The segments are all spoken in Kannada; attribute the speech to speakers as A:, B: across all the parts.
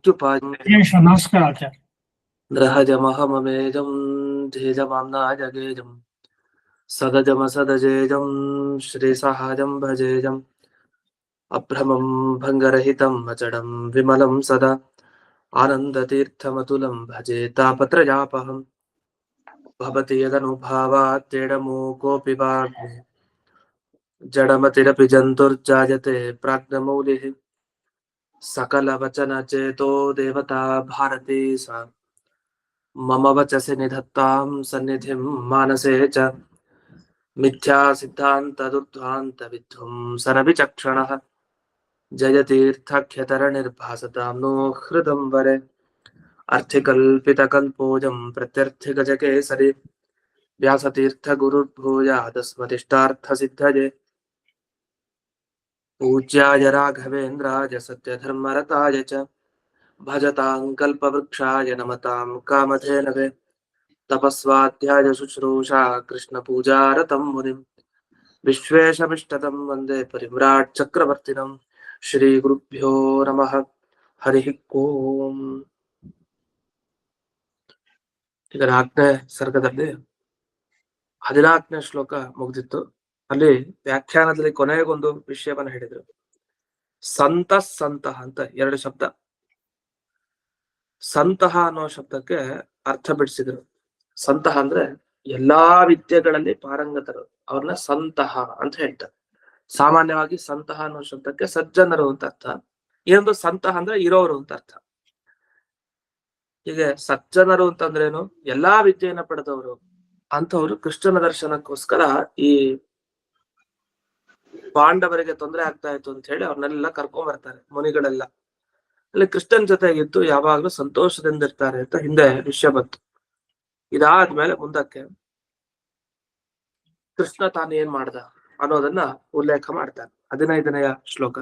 A: ನಮಸ್ಕಾರ ಆಚಾರ್ಯ.
B: ಗ್ರಹಜಮಹಮಮೇಜಂ ಧೇಜಮಾಮ್ನಾಜಗೇಜಂ ಸದಜಮಸದಜೇಜಂ ಶ್ರೀಸಹಾಜಂ ಭಜೇಜಂ ಅಭ್ರಮಂ ಭಂಗರಹಿತಂ ಅಚಡಂ ವಿಮಲಂ ಸದಾ ಆನಂದತೀರ್ಥಮತುಲಂ ಭಜೆ ತಾಪತ್ರಯಾಪಹಂ ಭವತಿ ಯದನುಭಾವಾತ್ತೇಡಮೂಕೋऽಪಿ ವಾಗ್ಮಿ ಜಡಮತಿರಪಿ ಜಂತುರ್ಜಾಯತೆ ಪ್ರಾಜ್ಞಮೌಲಿಃ सकलवचनचेतो देवता भारती सा मम वचसि निधत्तां सन्निधिं मानसे च मिथ्या सिद्धान्तदुर्ध्वान्तविध्वंसनविचक्षणः जयतीर्थख्यतरनिर्भासतां नो हृदम्बरे अर्थिकल्पितकल्पोऽयं प्रत्यर्थिगजकेसरी व्यासतीर्थगुरुर्भूयादस्मदिष्टार्थसिद्धये पूज्याय राघवेन्द्राय सत्यधर्मरताय च भजतां कल्पवृक्षाय नमतां कामधेनवे तपस्वाध्याय शुश्रूषा कृष्णपूजारतं मुनिं विश्वेशमिष्टतं वन्दे परिव्राट् चक्रवर्तिनं श्रीगुरुभ्यो नमः हरिः ओम्. ಈಗ 4ನೇ ಸರ್ಗದಲ್ಲಿ 14ನೇ ಶ್ಲೋಕ ಮುಗಿದಿತ್ತು. ಅಲ್ಲಿ ವ್ಯಾಖ್ಯಾನದಲ್ಲಿ ಕೊನೆಗೊಂದು ವಿಷಯವನ್ನು ಹೇಳಿದ್ರು. ಸಂತಃ ಅಂತ 2 ಶಬ್ದ. ಸಂತಹ ಅನ್ನೋ ಶಬ್ದಕ್ಕೆ ಅರ್ಥ ಬಿಡಿಸಿದ್ರು. ಸಂತಹ ಅಂದ್ರೆ ಎಲ್ಲಾ ವಿದ್ಯೆಗಳಲ್ಲಿ ಪಾರಂಗತರು, ಅವ್ರನ್ನ ಸಂತಹ ಅಂತ ಹೇಳ್ತಾರೆ. ಸಾಮಾನ್ಯವಾಗಿ ಸಂತಹ ಅನ್ನೋ ಶಬ್ದಕ್ಕೆ ಸಜ್ಜನರು ಅಂತ ಅರ್ಥ. ಇನ್ನೊಂದು ಸಂತಹ ಅಂದ್ರೆ ಇರೋರು ಅಂತ ಅರ್ಥ. ಹೀಗೆ ಸಜ್ಜನರು ಅಂತಂದ್ರೇನು? ಎಲ್ಲಾ ವಿದ್ಯೆಯನ್ನ ಪಡೆದವರು ಅಂತವ್ರು ಕೃಷ್ಣನ ದರ್ಶನಕ್ಕೋಸ್ಕರ ಈ ಪಾಂಡವರಿಗೆ ತೊಂದರೆ ಆಗ್ತಾ ಇತ್ತು ಅಂತ ಹೇಳಿ ಅವ್ರನ್ನೆಲ್ಲ ಕರ್ಕೊಂಡ್ ಬರ್ತಾರೆ ಮುನಿಗಳೆಲ್ಲ. ಅಲ್ಲಿ ಕೃಷ್ಣನ್ ಜೊತೆಗಿದ್ದು ಯಾವಾಗ್ಲೂ ಸಂತೋಷದಿಂದ ಇರ್ತಾರೆ ಅಂತ ಹಿಂದೆ ವಿಷಯ ಬಂತು. ಇದಾದ್ಮೇಲೆ ಮುಂದಕ್ಕೆ ಕೃಷ್ಣ ತಾನು ಏನ್ ಮಾಡ್ದ ಅನ್ನೋದನ್ನ ಉಲ್ಲೇಖ ಮಾಡ್ತಾನೆ. 15ನೆಯ ಶ್ಲೋಕ.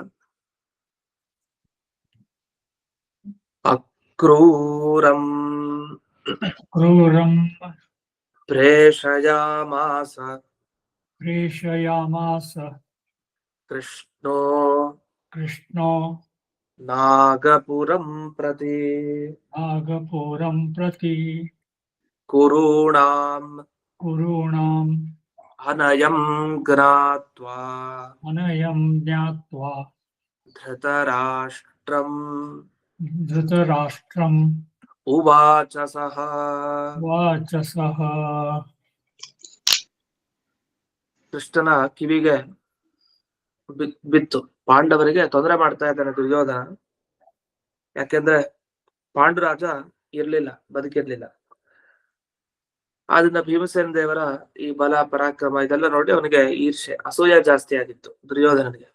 B: ಅಕ್ರೂರಂ ಪ್ರೇಷಯಾಮಾಸ ಕೃಷ್ಣೋ ನಾಗಪುರಂ ಪ್ರತಿ ಕುರುಣಾಂ ಅನಯಂ ಜ್ಞಾತ್ವಾ ಧೃತರಾಷ್ಟ್ರಂ ಉವಾಚ ಸಹ. ಕೃಷ್ಣನ ಕಿವಿಗೆ ಬಿತ್ತು, ಪಾಂಡವರಿಗೆ ತೊಂದರೆ ಮಾಡ್ತಾ ಇದ್ದಾನೆ ದುರ್ಯೋಧನ. ಯಾಕೆಂದ್ರೆ ಪಾಂಡುರಾಜ ಇರ್ಲಿಲ್ಲ, ಬದುಕಿರ್ಲಿಲ್ಲ. ಆದ್ರಿಂದ ಭೀಮಸೇನ ದೇವರ ಈ ಬಲ ಪರಾಕ್ರಮ ಇದೆಲ್ಲ ನೋಡಿ ಅವನಿಗೆ ಈರ್ಷೆ, ಅಸೂಯ ಜಾಸ್ತಿ ಆಗಿತ್ತು ದುರ್ಯೋಧನನಿಗೆ.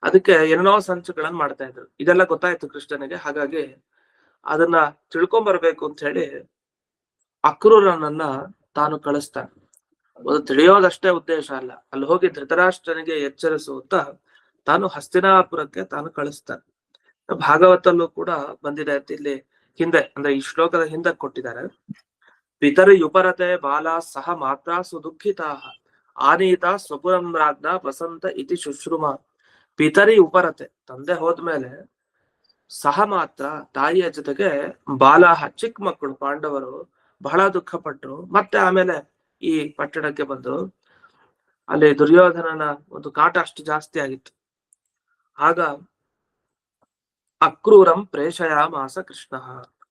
B: ಅದಕ್ಕೆ ಏನೋ ಸಂಚುಗಳನ್ನ ಮಾಡ್ತಾ ಇದ್ರು. ಇದೆಲ್ಲ ಗೊತ್ತಾಯ್ತು ಕೃಷ್ಣನಿಗೆ. ಹಾಗಾಗಿ ಅದನ್ನ ತಿಳ್ಕೊಂಬರ್ಬೇಕು ಅಂತ ಹೇಳಿ ಅಕ್ರೂರನನ್ನ ತಾನು ಕಳಿಸ್ತಾನೆ. ಅದು ತಿಳಿಯೋದಷ್ಟೇ ಉದ್ದೇಶ ಅಲ್ಲ, ಅಲ್ಲಿ ಹೋಗಿ ಧೃತರಾಷ್ಟ್ರನಿಗೆ ಎಚ್ಚರಿಸುತ್ತ ತಾನು ಹಸ್ತಿನಾಪುರಕ್ಕೆ ತಾನು ಕಳಿಸ್ತಾನೆ. ಭಾಗವತಲ್ಲೂ ಕೂಡ ಬಂದಿದೆ ಅಂತ ಇಲ್ಲಿ ಹಿಂದೆ, ಅಂದ್ರೆ ಈ ಶ್ಲೋಕದ ಹಿಂದೆ ಕೊಟ್ಟಿದ್ದಾರೆ. ಪಿತರಿ ಉಪರತೆ ಬಾಲ ಸಹ ಮಾತ್ರ ಸುದುಃಖಿತಾ ಆನೀತ ಸ್ವಪುರಂ ರಾಜ್ಞ ವಸಂತ ಇತಿ ಶುಶ್ರುಮ. ಪಿತರಿ ಉಪರತೆ, ತಂದೆ ಹೋದ್ಮೇಲೆ ಸಹ ಮಾತ್ರ, ತಾಯಿಯ ಜೊತೆಗೆ ಬಾಲಾಹ, ಚಿಕ್ಕ ಮಕ್ಕಳು ಪಾಂಡವರು ಬಹಳ ದುಃಖ ಪಟ್ರು. ಮತ್ತೆ ಆಮೇಲೆ ಈ ಪಟ್ಟಣಕ್ಕೆ ಬಂದು ಅಲ್ಲಿ ದುರ್ಯೋಧನನ ಒಂದು ಕಾಟ ಅಷ್ಟು ಜಾಸ್ತಿ ಆಗಿತ್ತು. ಆಗ ಅಕ್ರೂರಂ ಪ್ರೇಷಯಾಮಾಸ ಕೃಷ್ಣ.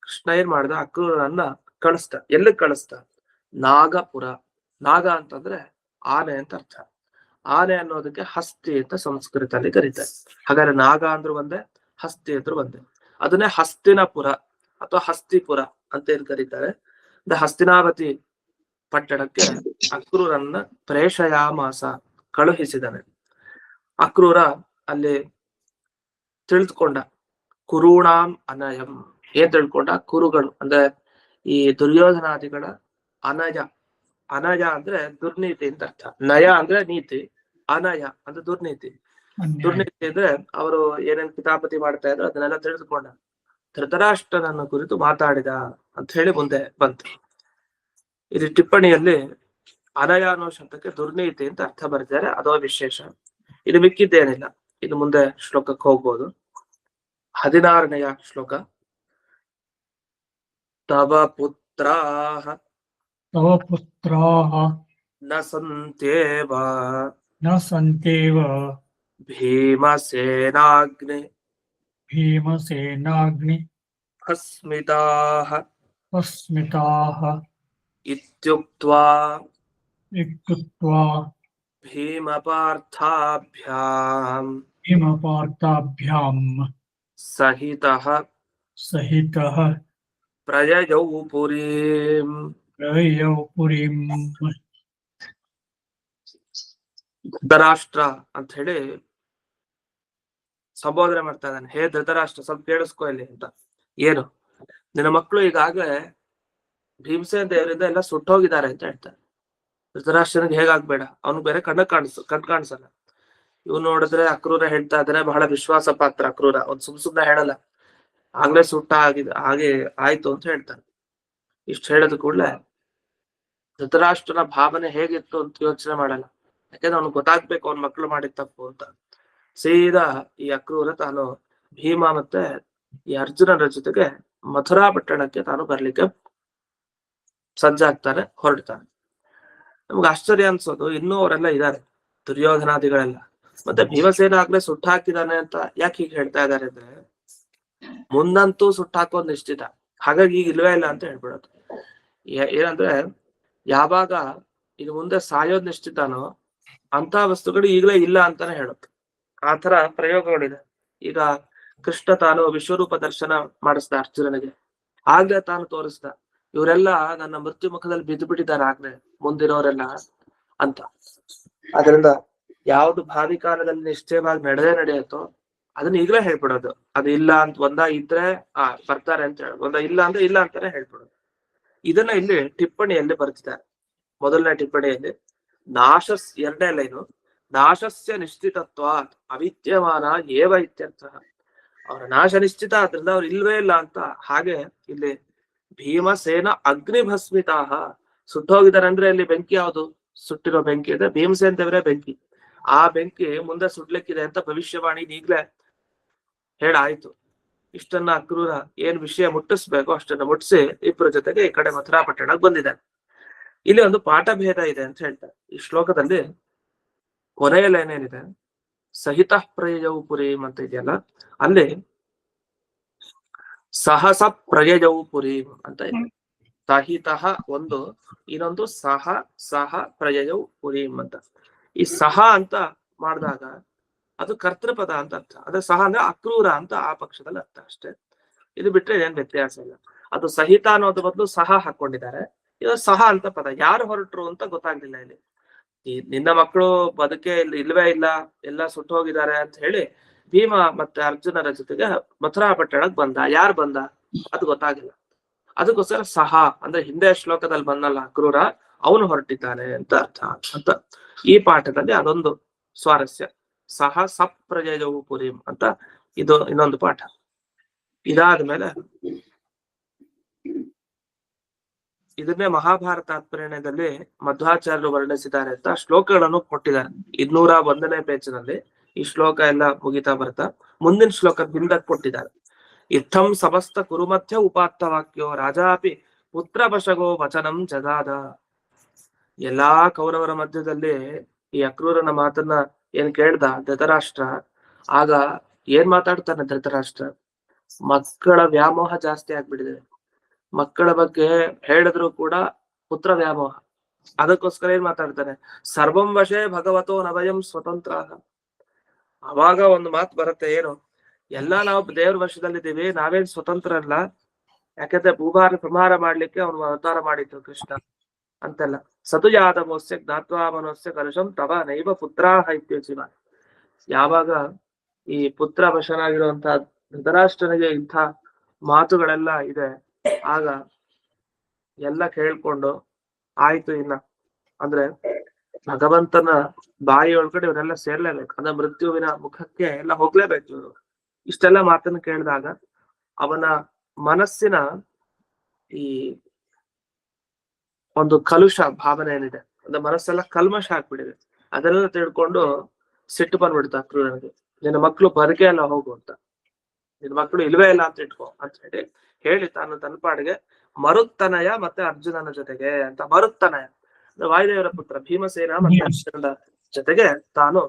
B: ಕೃಷ್ಣ ಏನ್ ಮಾಡ್ದ? ಅಕ್ರೂರನನ್ನ ಕಳಿಸ್ತ. ಎಲ್ಲಿ ಕಳಿಸ್ತ? ನಾಗಪುರ. ನಾಗ ಅಂತಂದ್ರೆ ಆನೆ ಅಂತ ಅರ್ಥ. ಆನೆ ಅನ್ನೋದಕ್ಕೆ ಹಸ್ತಿ ಅಂತ ಸಂಸ್ಕೃತದಲ್ಲಿ ಕರೀತಾರೆ. ಹಾಗಾದ್ರೆ ನಾಗ ಅಂದ್ರು ಒಂದೇ, ಹಸ್ತಿ ಅಂದ್ರು ಒಂದೇ. ಅದನ್ನೇ ಹಸ್ತಿನಪುರ ಅಥವಾ ಹಸ್ತಿಪುರ ಅಂತ ಏನ್ ಕರೀತಾರೆ. ಹಸ್ತಿನಾವತಿ ಪಟ್ಟಣಕ್ಕೆ ಅಕ್ರೂರನ್ನ ಪ್ರೇಷಯಾಮಾಸ, ಕಳುಹಿಸಿದನೆ. ಅಕ್ರೂರ ಅಲ್ಲಿ ತಿಳಿದುಕೊಂಡ ಕುರುಣಾಂ ಅನಯಂ. ಏನ್ ತಿಳ್ಕೊಂಡ? ಕುರುಗಳು ಅಂದ್ರೆ ಈ ದುರ್ಯೋಧನಾದಿಗಳ ಅನಯ. ಅನಯ ಅಂದ್ರೆ ದುರ್ನೀತಿ ಅಂತ ಅರ್ಥ. ನಯ ಅಂದ್ರೆ ನೀತಿ, ಅನಯ ಅಂದ್ರೆ ದುರ್ನೀತಿ. ದುರ್ನೀತಿ ಅಂದ್ರೆ ಅವರು ಏನೇನ್ ಕಿತಾಪತಿ ಮಾಡ್ತಾ ಇದ್ರು ಅದನ್ನೆಲ್ಲ ತಿಳಿದುಕೊಂಡ. ಧೃತರಾಷ್ಟ್ರನನ್ನು ಕುರಿತು ಮಾತಾಡಿದ ಅಂತ ಹೇಳಿ ಮುಂದೆ ಬಂತು. ಇದು ಟಿಪ್ಪಣಿಯಲ್ಲಿ ಅನಯ ಅನ್ನೋ ಶಬ್ದಕ್ಕೆ ದುರ್ನೀತಿ ಅಂತ ಅರ್ಥ ಬರೆದಿದ್ದಾರೆ, ಅದೋ ವಿಶೇಷ. ಇದು ಮಿಕ್ಕಿದ್ದೇನಿಲ್ಲ. ಇದು ಮುಂದೆ ಶ್ಲೋಕಕ್ಕೆ ಹೋಗ್ಬೋದು. 16ನೆಯ ಶ್ಲೋಕ. ತವ ಪುತ್ರಾಃ
A: तव पुत्राः
B: ನ ಸಂತ್ಯೇವ
A: न सन्त्येव
B: ಭೀಮಸೇನಾಗ್ನಿ
A: भीमसेनाग्नि
B: ಅಸ್ಮಿತಾಃ
A: अस्मिताः
B: ಇತ್ಯುಕ್ತ್ವಾ
A: इत्युक्त्वा
B: ಭೀಮಪಾರ್ಥಾಭ್ಯಾಂ
A: भीमपार्थाभ्याम्
B: ಸಹಿತಃ
A: सहितः
B: ಪ್ರಯಯೌ ಪುರೀಂ.
A: प्रययौ पुरीम्.
B: ಧೃತರಾಷ್ಟ್ರ ಅಂತ ಹೇಳಿ ಸಂಬೋಧನೆ ಮಾಡ್ತಾ ಇದ್ದಾನೆ. ಹೇ ಧೃತರಾಷ್ಟ್ರ, ಸ್ವಲ್ಪ ಕೇಳಿಸ್ಕೊ ಇಲ್ಲಿ ಅಂತ. ಏನು, ನಿನ್ನ ಮಕ್ಕಳು ಈಗಾಗಲೇ ಭೀಮಸೇನ ದೇವರಿಂದ ಎಲ್ಲ ಸುಟ್ಟೋಗಿದ್ದಾರೆ ಅಂತ ಹೇಳ್ತಾರೆ. ಧೃತರಾಷ್ಟ್ರನಿಗೆ ಹೇಗಾಗ್ಬೇಡ, ಅವ್ನಿಗೆ ಬೇರೆ ಕಣ್ಣು ಕಾಣಿಸಲ್ಲ. ಇವ್ ನೋಡಿದ್ರೆ ಅಕ್ರೂರ ಹೇಳ್ತಾ ಇದ್ರೆ ಬಹಳ ವಿಶ್ವಾಸ ಪಾತ್ರ ಅಕ್ರೂರ, ಅವ್ನ್ ಸುಮ್ನೆ ಹೇಳಲ್ಲ. ಆಗ್ಲೇ ಸುಟ್ಟ ಹಾಗೆ ಆಯ್ತು ಅಂತ ಹೇಳ್ತಾನೆ. ಇಷ್ಟು ಹೇಳೋದು ಕೂಡಲೇ ಧೃತರಾಷ್ಟ್ರನ ಭಾವನೆ ಹೇಗಿತ್ತು ಅಂತ ಯೋಚನೆ ಮಾಡಲ್ಲ. ಯಾಕಂದ್ರೆ ಅವ್ನಿಗೆ ಗೊತ್ತಾಗ್ಬೇಕು ಅವ್ನ ಮಕ್ಳು ಮಾಡಿದ ತಪ್ಪು ಅಂತ. ಸೀದಾ ಈ ಅಕ್ರೂರ ತಾನು ಭೀಮ ಮತ್ತೆ ಈ ಅರ್ಜುನನ ಜೊತೆಗೆ ಮಥುರಾ ಪಟ್ಟಣಕ್ಕೆ ತಾನು ಬರ್ಲಿಕ್ಕೆ ಸಜ್ಜಾಗ್ತಾನೆ, ಹೊರಡ್ತಾನೆ. ನಮ್ಗೆ ಆಶ್ಚರ್ಯ ಅನ್ಸೋದು, ಇನ್ನೂ ಅವರೆಲ್ಲ ಇದ್ದಾರೆ, ದುರ್ಯೋಧನಾದಿಗಳೆಲ್ಲ. ಮತ್ತೆ ಭೀಮಸೇನ ಆಗ್ಲೇ ಸುಟ್ಟಾಕಿದಾನೆ ಅಂತ ಯಾಕೆ ಹೀಗೆ ಹೇಳ್ತಾ ಇದಾರೆ ಅಂದ್ರೆ, ಮುಂದಂತೂ ಸುಟ್ಟಾಕೋದ್ ನಿಶ್ಚಿತ, ಹಾಗಾಗಿ ಈಗ ಇಲ್ವೇ ಇಲ್ಲ ಅಂತ ಹೇಳ್ಬಿಡೋದು. ಏನಂದ್ರೆ, ಯಾವಾಗ ಇದು ಮುಂದೆ ಸಾಯೋದ್ ನಿಶ್ಚಿತನೋ ಅಂತ ವಸ್ತುಗಳು ಈಗಲೇ ಇಲ್ಲ ಅಂತಾನೆ ಹೇಳುತ್ತೆ. ಆತರ ಪ್ರಯೋಗಗಳಿದೆ. ಈಗ ಕೃಷ್ಣ ತಾನು ವಿಶ್ವರೂಪ ದರ್ಶನ ಮಾಡಿಸ್ದ ಅರ್ಜುನನಿಗೆ, ಆಗ್ಲೇ ತಾನು ತೋರಿಸ್ದ ಇವರೆಲ್ಲ ನನ್ನ ಮೃತ್ಯು ಮುಖದಲ್ಲಿ ಬಿದ್ದು ಬಿಟ್ಟಿದ್ದಾರೆ ಆಗ್ಲೇ, ಮುಂದಿನವರೆಲ್ಲ ಅಂತ. ಅದರಿಂದ ಯಾವ್ದು ಭಾವಿ ಕಾಲದಲ್ಲಿ ನಿಶ್ಚಯವಾಗಿ ನಡೆಯುತ್ತೋ ಅದನ್ನ ಈಗಲೇ ಹೇಳ್ಬಿಡೋದು. ಅದು ಇಲ್ಲ ಅಂತ ಒಂದ ಇದ್ರೆ ಬರ್ತಾರೆ ಅಂತ ಹೇಳೋದು, ಒಂದ ಇಲ್ಲ ಅಂದ್ರೆ ಇಲ್ಲ ಅಂತಾನೆ ಹೇಳ್ಬಿಡೋದು. ಇದನ್ನ ಇಲ್ಲಿ ಟಿಪ್ಪಣಿಯಲ್ಲಿ ಬರ್ತಿದ್ದಾರೆ. ಮೊದಲನೇ ಟಿಪ್ಪಣಿಯಲ್ಲಿ ಎರಡನೇ ಲೈನು, ನಾಶಸ್ಯ ನಿಶ್ಚಿತತ್ವ ಅವಿದ್ಯಮಾನ ಏವ ಇತ್ಯರ್ಥ. ಅವರ ನಾಶ ನಿಶ್ಚಿತ, ಆದ್ರಿಂದ ಅವ್ರು ಇಲ್ವೇ ಇಲ್ಲ ಅಂತ. ಹಾಗೆ ಇಲ್ಲಿ ಭೀಮಸೇನ ಅಗ್ನಿಭಸ್ಮಿತಾಹ, ಸುಟ್ಟೋಗಿದ್ದಾರೆ ಅಂದ್ರೆ ಇಲ್ಲಿ ಬೆಂಕಿ ಯಾವುದು ಸುಟ್ಟಿರೋ ಬೆಂಕಿ ಇದೆ, ಭೀಮಸೇನ ದೇವರೇ ಬೆಂಕಿ. ಆ ಬೆಂಕಿ ಮುಂದೆ ಸುಡ್ಲಿಕ್ಕಿದೆ ಅಂತ ಭವಿಷ್ಯವಾಣಿ ಈಗ್ಲೇ ಹೇಳಾಯ್ತು. ಇಷ್ಟನ್ನ ಅಕ್ರೂರ ಏನ್ ವಿಷಯ ಮುಟ್ಟಿಸ್ಬೇಕು ಅಷ್ಟನ್ನ ಮುಟ್ಟಿಸಿ ಇಬ್ಬರ ಜೊತೆಗೆ ಈ ಕಡೆ ಮಥುರಾ ಪಟ್ಟಣಕ್ಕೆ ಬಂದಿದ್ದಾರೆ. ಇಲ್ಲಿ ಒಂದು ಪಾಠ ಭೇದ ಇದೆ ಅಂತ ಹೇಳ್ತಾರೆ ಈ ಶ್ಲೋಕದಲ್ಲಿ. ಕೊನೆಯಲ್ಲಿ ಏನೇನಿದೆ, ಸಹಿತ ಪ್ರಯಜವು ಪುರೀಂ ಅಂತ ಇದೆಯಲ್ಲ, ಅಲ್ಲಿ ಸಹಸ ಪ್ರಯಜವು ಪುರೀಂ ಅಂತ ಇದೆ. ಸಹಿತ ಒಂದು, ಇನ್ನೊಂದು ಸಹ ಪ್ರಯಜವು ಪುರೀಂ ಅಂತ. ಈ ಸಹ ಅಂತ ಮಾಡಿದಾಗ ಅದು ಕರ್ತೃಪದ ಅಂತ ಅರ್ಥ. ಅದೇ ಸಹ ಅಂದ್ರೆ ಅಕ್ರೂರ ಅಂತ ಆ ಪಕ್ಷದಲ್ಲಿ ಅರ್ಥ ಅಷ್ಟೇ. ಇದು ಬಿಟ್ರೆ ಏನ್ ವ್ಯತ್ಯಾಸ ಇಲ್ಲ. ಅದು ಸಹಿತ ಅನ್ನೋದ್ರ ಬದಲು ಸಹ ಹಾಕೊಂಡಿದ್ದಾರೆ. ಇದು ಸಹ ಅಂತ ಪದ. ಯಾರು ಹೊರಟ್ರು ಅಂತ ಗೊತ್ತಾಗ್ಲಿಲ್ಲ ಇಲ್ಲಿ. ನಿನ್ನ ಮಕ್ಕಳು ಬದುಕೆ ಇಲ್ವೇ ಇಲ್ಲ, ಎಲ್ಲ ಸುಟ್ಟು ಹೋಗಿದ್ದಾರೆ ಅಂತ ಹೇಳಿ ಭೀಮ ಮತ್ತೆ ಅರ್ಜುನರ ಜೊತೆಗೆ ಮಥುರಾ ಪಟ್ಟಣಕ್ಕೆ ಬಂದ. ಯಾರು ಬಂದ ಅದು ಗೊತ್ತಾಗಿಲ್ಲ. ಅದಕ್ಕೋಸ್ಕರ ಸಹ ಅಂದ್ರೆ ಹಿಂದೆ ಶ್ಲೋಕದಲ್ಲಿ ಬಂದಲ್ಲ ಅಕ್ರೂರ, ಅವನು ಹೊರಟಿದ್ದಾನೆ ಅಂತ ಅರ್ಥ ಅಂತ. ಈ ಪಾಠದಲ್ಲಿ ಅದೊಂದು ಸ್ವಾರಸ್ಯ. ಸಹ ಸಪ್ರಜಯವು ಪುರೀಂ ಅಂತ ಇದು ಇನ್ನೊಂದು ಪಾಠ. ಇದಾದ್ಮೇಲೆ ಇದನ್ನೇ ಮಹಾಭಾರತ ತಾತ್ಪರ್ಯದಲ್ಲಿ ಮಧ್ವಾಚಾರ್ಯರು ವರ್ಣಿಸಿದ್ದಾರೆ ಅಂತ ಶ್ಲೋಕಗಳನ್ನು ಕೊಟ್ಟಿದ್ದಾರೆ. 201ನೇ ಪೇಜಿನಲ್ಲಿ ಈ ಶ್ಲೋಕ ಎಲ್ಲ ಮುಗಿತಾ ಬರ್ತಾ ಮುಂದಿನ ಶ್ಲೋಕ ಹಿಂದಕ್ಕೆ ಕೊಟ್ಟಿದ್ದಾರೆ. ಇತ್ತಂ ಸಮಸ್ತ ಕುರುಮಧ್ಯ ಉಪಾತ್ತ ವಾಕ್ಯೋ ರಾಜಾಪಿ ಪುತ್ರ ವಶಗೋ ವಚನಂ ಜಗಾದ. ಎಲ್ಲಾ ಕೌರವರ ಮಧ್ಯದಲ್ಲಿ ಈ ಅಕ್ರೂರನ ಮಾತನ್ನ ಏನ್ ಕೇಳ್ದ ಧೃತರಾಷ್ಟ್ರ, ಆಗ ಏನ್ ಮಾತಾಡ್ತಾನೆ ಧೃತರಾಷ್ಟ್ರ, ಮಕ್ಕಳ ವ್ಯಾಮೋಹ ಜಾಸ್ತಿ ಆಗ್ಬಿಟ್ಟಿದೆ. ಮಕ್ಕಳ ಬಗ್ಗೆ ಹೇಳಿದ್ರು ಕೂಡ ಪುತ್ರ ವ್ಯಾಮೋಹ. ಅದಕ್ಕೋಸ್ಕರ ಏನ್ ಮಾತಾಡ್ತಾನೆ, ಸರ್ವಂ ವಶೇ ಭಗವತೋ ನವಯಂ ಸ್ವತಂತ್ರ. ಅವಾಗ ಒಂದು ಮಾತು ಬರುತ್ತೆ, ಏನು, ಎಲ್ಲಾ ನಾವು ದೇವ್ರ ವಶದಲ್ಲಿದ್ದೀವಿ, ನಾವೇನ್ ಸ್ವತಂತ್ರ ಅಲ್ಲ. ಯಾಕಂದ್ರೆ ಭೂಭಾರ ಸಂಹಾರ ಮಾಡ್ಲಿಕ್ಕೆ ಅವನು ಅವತಾರ ಮಾಡಿದ್ರು ಕೃಷ್ಣ ಅಂತೆಲ್ಲ. ಸತು ಯಾದವೋಸ್ಯ ಜ್ಞಾತ್ವಾ ಮನೋಸ್ಯ ಕಲುಷಂ ತವ ನೈವ ಪುತ್ರಾಹ ಇತ್ಯುಚಿವ. ಯಾವಾಗ ಈ ಪುತ್ರ ವಶನಾಗಿರುವಂತಹ ಧೃತರಾಷ್ಟ್ರನಿಗೆ ಇಂಥ ಮಾತುಗಳೆಲ್ಲ ಇದೆ, ಆಗ ಎಲ್ಲ ಕೇಳ್ಕೊಂಡು ಆಯ್ತು, ಇನ್ನ ಅಂದ್ರೆ ಭಗವಂತನ ಬಾಯಿ ಒಳಗಡೆ ಇವರೆಲ್ಲ ಸೇರ್ಲೇಬೇಕು, ಅಂದ್ರೆ ಮೃತ್ಯುವಿನ ಮುಖಕ್ಕೆ ಎಲ್ಲ ಹೋಗ್ಲೇಬೇಕು ಇವರು. ಇಷ್ಟೆಲ್ಲ ಮಾತನ್ನು ಕೇಳಿದಾಗ ಅವನ ಮನಸ್ಸಿನ ಈ ಒಂದು ಕಲುಷ ಭಾವನೆ ಏನಿದೆ, ಅಂದ್ರೆ ಮನಸ್ಸೆಲ್ಲ ಕಲ್ಮಶ ಆಗ್ಬಿಟ್ಟಿದೆ. ಅದನ್ನೆಲ್ಲ ತಿಳ್ಕೊಂಡು ಸಿಟ್ಟು ಬಂದ್ಬಿಡ್ತಾ ಅಕ್ರೂರನಿಗೆ, ನಿನ್ನ ಮಕ್ಕಳು ಬರಕೆ ಎಲ್ಲ ಹೋಗು ಅಂತ. ನಿನ್ ಮಕ್ಕಳು ಇಲ್ವೇ ಇಲ್ಲ ಅಂತ ಇಟ್ಕೋ ಅಂತ ಹೇಳಿ ತಾನು ತನ್ನ ಪಾಡಿಗೆ ಮರುತ್ತನಯ ಮತ್ತೆ ಅರ್ಜುನನ ಜೊತೆಗೆ ಅಂತ. ಮರುತ್ತನಯ ವಾಯುದೇವರ ಪುತ್ರ ಭೀಮಸೇನ ಮತ್ತೆ ಅರ್ಜುನನ ಜೊತೆಗೆ ತಾನು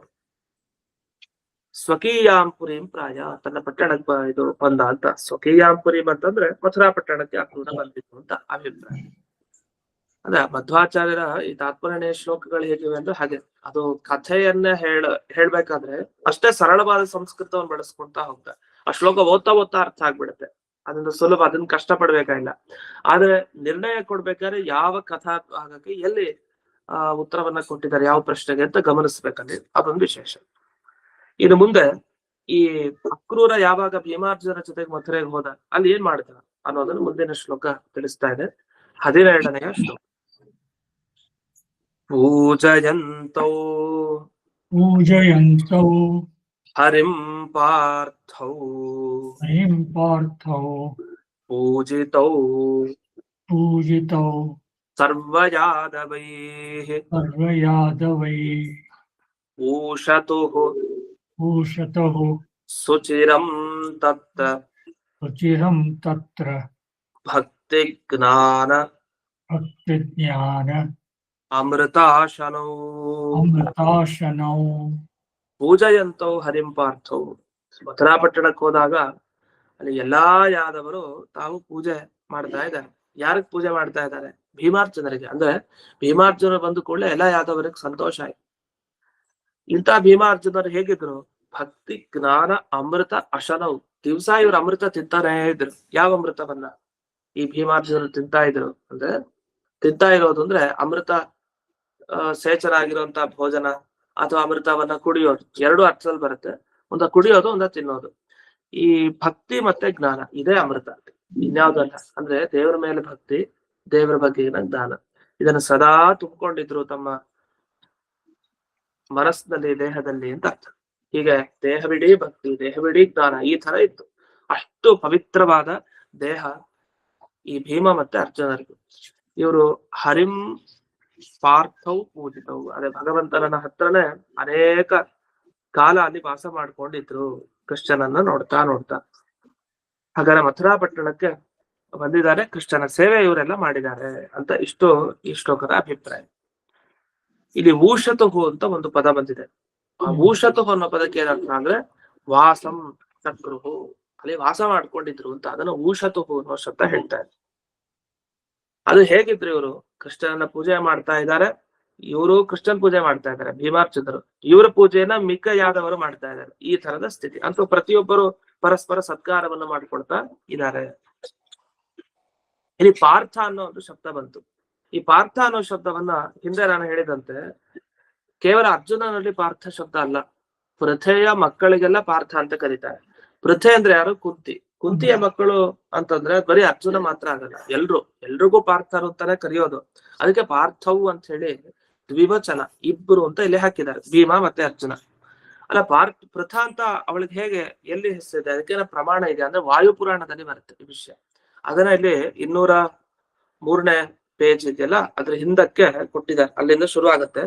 B: ಸ್ವಕೀಯಾಂಪುರಿಂ ಪ್ರಾಯ ತನ್ನ ಪಟ್ಟಣಕ್ಕೆ ಇದು ಬಂದ ಅಂತ. ಸ್ವಕೀಯಾಂಪುರಿಂ ಅಂತಂದ್ರೆ ಮಥುರಾ ಪಟ್ಟಣಕ್ಕೆ ಅಕ್ರೂರ ಬಂದಿತ್ತು ಅಂತ ಅಭಿಪ್ರಾಯ. ಅದೇ ಮಧ್ವಾಚಾರ್ಯರ ಈ ತಾತ್ಪರ್ಯ ಶ್ಲೋಕಗಳು ಹೇಗಿವೆ ಅಂದ್ರೆ ಹಾಗೆ ಅದು ಕಥೆಯನ್ನ ಹೇಳ್ಬೇಕಾದ್ರೆ ಅಷ್ಟೇ ಸರಳವಾದ ಸಂಸ್ಕೃತವನ್ನು ಬಳಸ್ಕೊಂತ ಹೋಗ್ತಾರೆ. ಆ ಶ್ಲೋಕ ಓದ್ತಾ ಅರ್ಥ ಆಗ್ಬಿಡುತ್ತೆ. ಅದನ್ನ ಸುಲಭ, ಅದನ್ನ ಕಷ್ಟ ಪಡ್ಬೇಕಾಗಿಲ್ಲ. ಆದ್ರೆ ನಿರ್ಣಯ ಕೊಡ್ಬೇಕಾದ್ರೆ ಯಾವ ಕಥಾ ಭಾಗಕ್ಕೆ ಎಲ್ಲಿ ಉತ್ತರವನ್ನ ಕೊಟ್ಟಿದ್ದಾರೆ ಯಾವ ಪ್ರಶ್ನೆಗೆ ಅಂತ ಗಮನಿಸ್ಬೇಕಲ್ಲಿ, ಅದೊಂದು ವಿಶೇಷ. ಇನ್ನು ಮುಂದೆ ಈ ಅಕ್ರೂರ ಯಾವಾಗ ಭೀಮಾರ್ಜುನರ ಜೊತೆಗೆ ಮಥುರೆಗೆ ಹೋದ ಅಲ್ಲಿ ಏನ್ ಮಾಡ್ದ ಅನ್ನೋದನ್ನು ಮುಂದಿನ ಶ್ಲೋಕ ತಿಳಿಸ್ತಾ ಇದೆ. 12ನೆಯ ಶ್ಲೋಕ. ಪೂಜಯಂತೌ ಹರಿಂ ಪಾರ್ಥೌ ಪೂಜಿತೌ ಸರ್ವಯಾದವೈಃ ಊಷತುಃ ಸುಚಿರಂ ತತ್ರ ಭಕ್ತಿ ಜ್ಞಾನ ಅಮೃತಾಶನೌ ಪೂಜಯಂತೌ ಹರಿಂ ಪಾರ್ಥೌ. ಮಥುರಾ ಪಟ್ಟಣಕ್ಕೆ ಹೋದಾಗ ಅಲ್ಲಿ ಎಲ್ಲಾ ಯಾದವರು ತಾವು ಪೂಜೆ ಮಾಡ್ತಾ ಇದ್ದಾರೆ. ಯಾರಿಗ್ ಪೂಜೆ ಮಾಡ್ತಾ ಇದ್ದಾರೆ? ಭೀಮಾರ್ಜುನರಿಗೆ. ಅಂದ್ರೆ ಭೀಮಾರ್ಜುನರು ಬಂದು ಕೂಡಲೇ ಎಲ್ಲಾ ಯಾದವರಿಗೆ ಸಂತೋಷ ಆಯ್ತು. ಇಂಥ ಭೀಮಾರ್ಜುನರು ಹೇಗಿದ್ರು? ಭಕ್ತಿ ಜ್ಞಾನ ಅಮೃತ ಅಶನೌ. ದಿವ್ಸ ಇವ್ರು ಅಮೃತ ತಿಂತಾನೇ ಇದ್ರು. ಯಾವ ಅಮೃತವನ್ನ ಈ ಭೀಮಾರ್ಜುನರು ತಿಂತಾ ಇದ್ರು ಅಂದ್ರೆ, ತಿಂತಾ ಇರೋದು ಅಂದ್ರೆ ಅಮೃತ ಸೇಚನ ಆಗಿರುವಂತ ಭೋಜನ ಅಥವಾ ಅಮೃತವನ್ನ ಕುಡಿಯೋದು, ಎರಡು ಅರ್ಥದಲ್ಲಿ ಬರುತ್ತೆ. ಒಂದ ಕುಡಿಯೋದು, ಒಂದ ತಿನ್ನೋದು. ಈ ಭಕ್ತಿ ಮತ್ತೆ ಜ್ಞಾನ ಇದೇ ಅಮೃತ, ಇನ್ಯಾವುದಲ್ಲ. ಅಂದ್ರೆ ದೇವರ ಮೇಲೆ ಭಕ್ತಿ, ದೇವರ ಬಗೆಗಿನ ಜ್ಞಾನ, ಇದನ್ನ ಸದಾ ತುಂಬಿಕೊಂಡಿದ್ರು ತಮ್ಮ ಮನಸ್ಸಿನಲ್ಲಿ, ದೇಹದಲ್ಲಿ ಅಂತ ಅರ್ಥ. ಹೀಗೆ ದೇಹವಿಡೀ ಭಕ್ತಿ, ದೇಹವಿಡೀ ಜ್ಞಾನ, ಈ ತರ ಇತ್ತು. ಅಷ್ಟು ಪವಿತ್ರವಾದ ದೇಹ ಈ ಭೀಮ ಮತ್ತೆ ಅರ್ಜುನರಿಗೆ. ಇವರು ಹರಿಂ ಪಾರ್ಥೌ ಪೂಜಿತವು. ಅದೇ ಭಗವಂತನ ಹತ್ರನೇ ಅನೇಕ ಕಾಲ ಅಲ್ಲಿ ವಾಸ ಮಾಡ್ಕೊಂಡಿದ್ರು, ಕೃಷ್ಣನನ್ನ ನೋಡ್ತಾ. ಹಾಗಾದ್ರೆ ಮಥುರಾ ಪಟ್ಟಣಕ್ಕೆ ಬಂದಿದ್ದಾರೆ, ಕೃಷ್ಣನ ಸೇವೆ ಇವರೆಲ್ಲ ಮಾಡಿದ್ದಾರೆ ಅಂತ ಇಷ್ಟು ಈ ಶ್ಲೋಕದ ಅಭಿಪ್ರಾಯ. ಇಲ್ಲಿ ಊಷತುಹು ಅಂತ ಒಂದು ಪದ ಬಂದಿದೆ. ಆ ಊಷತುಹು ಅನ್ನೋ ಪದಕ್ಕೆ ಏನರ್ಥ ಅಂದ್ರೆ ವಾಸಂ ಚಕ್ರುಹು, ಅಲ್ಲಿ ವಾಸ ಮಾಡ್ಕೊಂಡಿದ್ರು ಅಂತ. ಅದನ್ನ ಊಷತುಹು ಅನ್ನೋ ಶಬ್ದ ಹೇಳ್ತಾರೆ. ಅದು ಹೇಗಿದ್ರು? ಇವರು ಕೃಷ್ಣನ ಪೂಜೆ ಮಾಡ್ತಾ ಇದ್ದಾರೆ, ಇವರು ಕೃಷ್ಣನ್ ಪೂಜೆ ಮಾಡ್ತಾ ಇದ್ದಾರೆ ಭೀಮಾರ್ಜುನರು. ಇವರ ಪೂಜೆಯನ್ನ ಮಿಕ್ಕ ಯಾದವರು ಮಾಡ್ತಾ ಇದ್ದಾರೆ. ಈ ತರದ ಸ್ಥಿತಿ ಅಂತೂ ಪ್ರತಿಯೊಬ್ಬರು ಪರಸ್ಪರ ಸತ್ಕಾರವನ್ನು ಮಾಡ್ಕೊಳ್ತಾ ಇದ್ದಾರೆ. ಇಲ್ಲಿ ಪಾರ್ಥ ಅನ್ನೋ ಒಂದು ಶಬ್ದ ಬಂತು. ಈ ಪಾರ್ಥ ಅನ್ನೋ ಶಬ್ದವನ್ನ ಹಿಂದೆ ನಾನು ಹೇಳಿದಂತೆ ಕೇವಲ ಅರ್ಜುನನಲ್ಲಿ ಪಾರ್ಥ ಶಬ್ದ ಅಲ್ಲ, ಪೃಥೆಯ ಮಕ್ಕಳಿಗೆಲ್ಲ ಪಾರ್ಥ ಅಂತ ಕರೀತಾರೆ. ಪೃಥೆ ಅಂದ್ರೆ ಯಾರು? ಕುಂತಿಯ ಮಕ್ಕಳು ಅಂತಂದ್ರೆ ಬರೀ ಅರ್ಜುನ ಮಾತ್ರ ಆಗಲ್ಲ, ಎಲ್ರಿಗೂ ಪಾರ್ಥರು ಅಂತಾನೆ ಕರೆಯೋದು. ಅದಕ್ಕೆ ಪಾರ್ಥವು ಅಂತ ಹೇಳಿ ದ್ವಿವಚನ, ಇಬ್ರು ಅಂತ ಇಲ್ಲಿ ಹಾಕಿದ್ದಾರೆ, ಭೀಮ ಮತ್ತೆ ಅರ್ಜುನ. ಅಲ್ಲ, ಪೃಥ ಅಂತ ಅವಳಿಗೆ ಹೇಗೆ ಎಲ್ಲಿ ಹೆಸರಿದೆ? ಅದಕ್ಕೇನ ಪ್ರಮಾಣ ಇದೆ ಅಂದ್ರೆ ವಾಯುಪುರಾಣದಲ್ಲಿ ಬರುತ್ತೆ ಈ ವಿಷಯ. ಅದನ್ನ ಇಲ್ಲಿ 203ನೇ ಪೇಜ್ ಇದೆಯಲ್ಲ, ಅದ್ರ ಹಿಂದಕ್ಕೆ ಕೊಟ್ಟಿದ್ದಾರೆ, ಅಲ್ಲಿಂದ ಶುರು ಆಗುತ್ತೆ.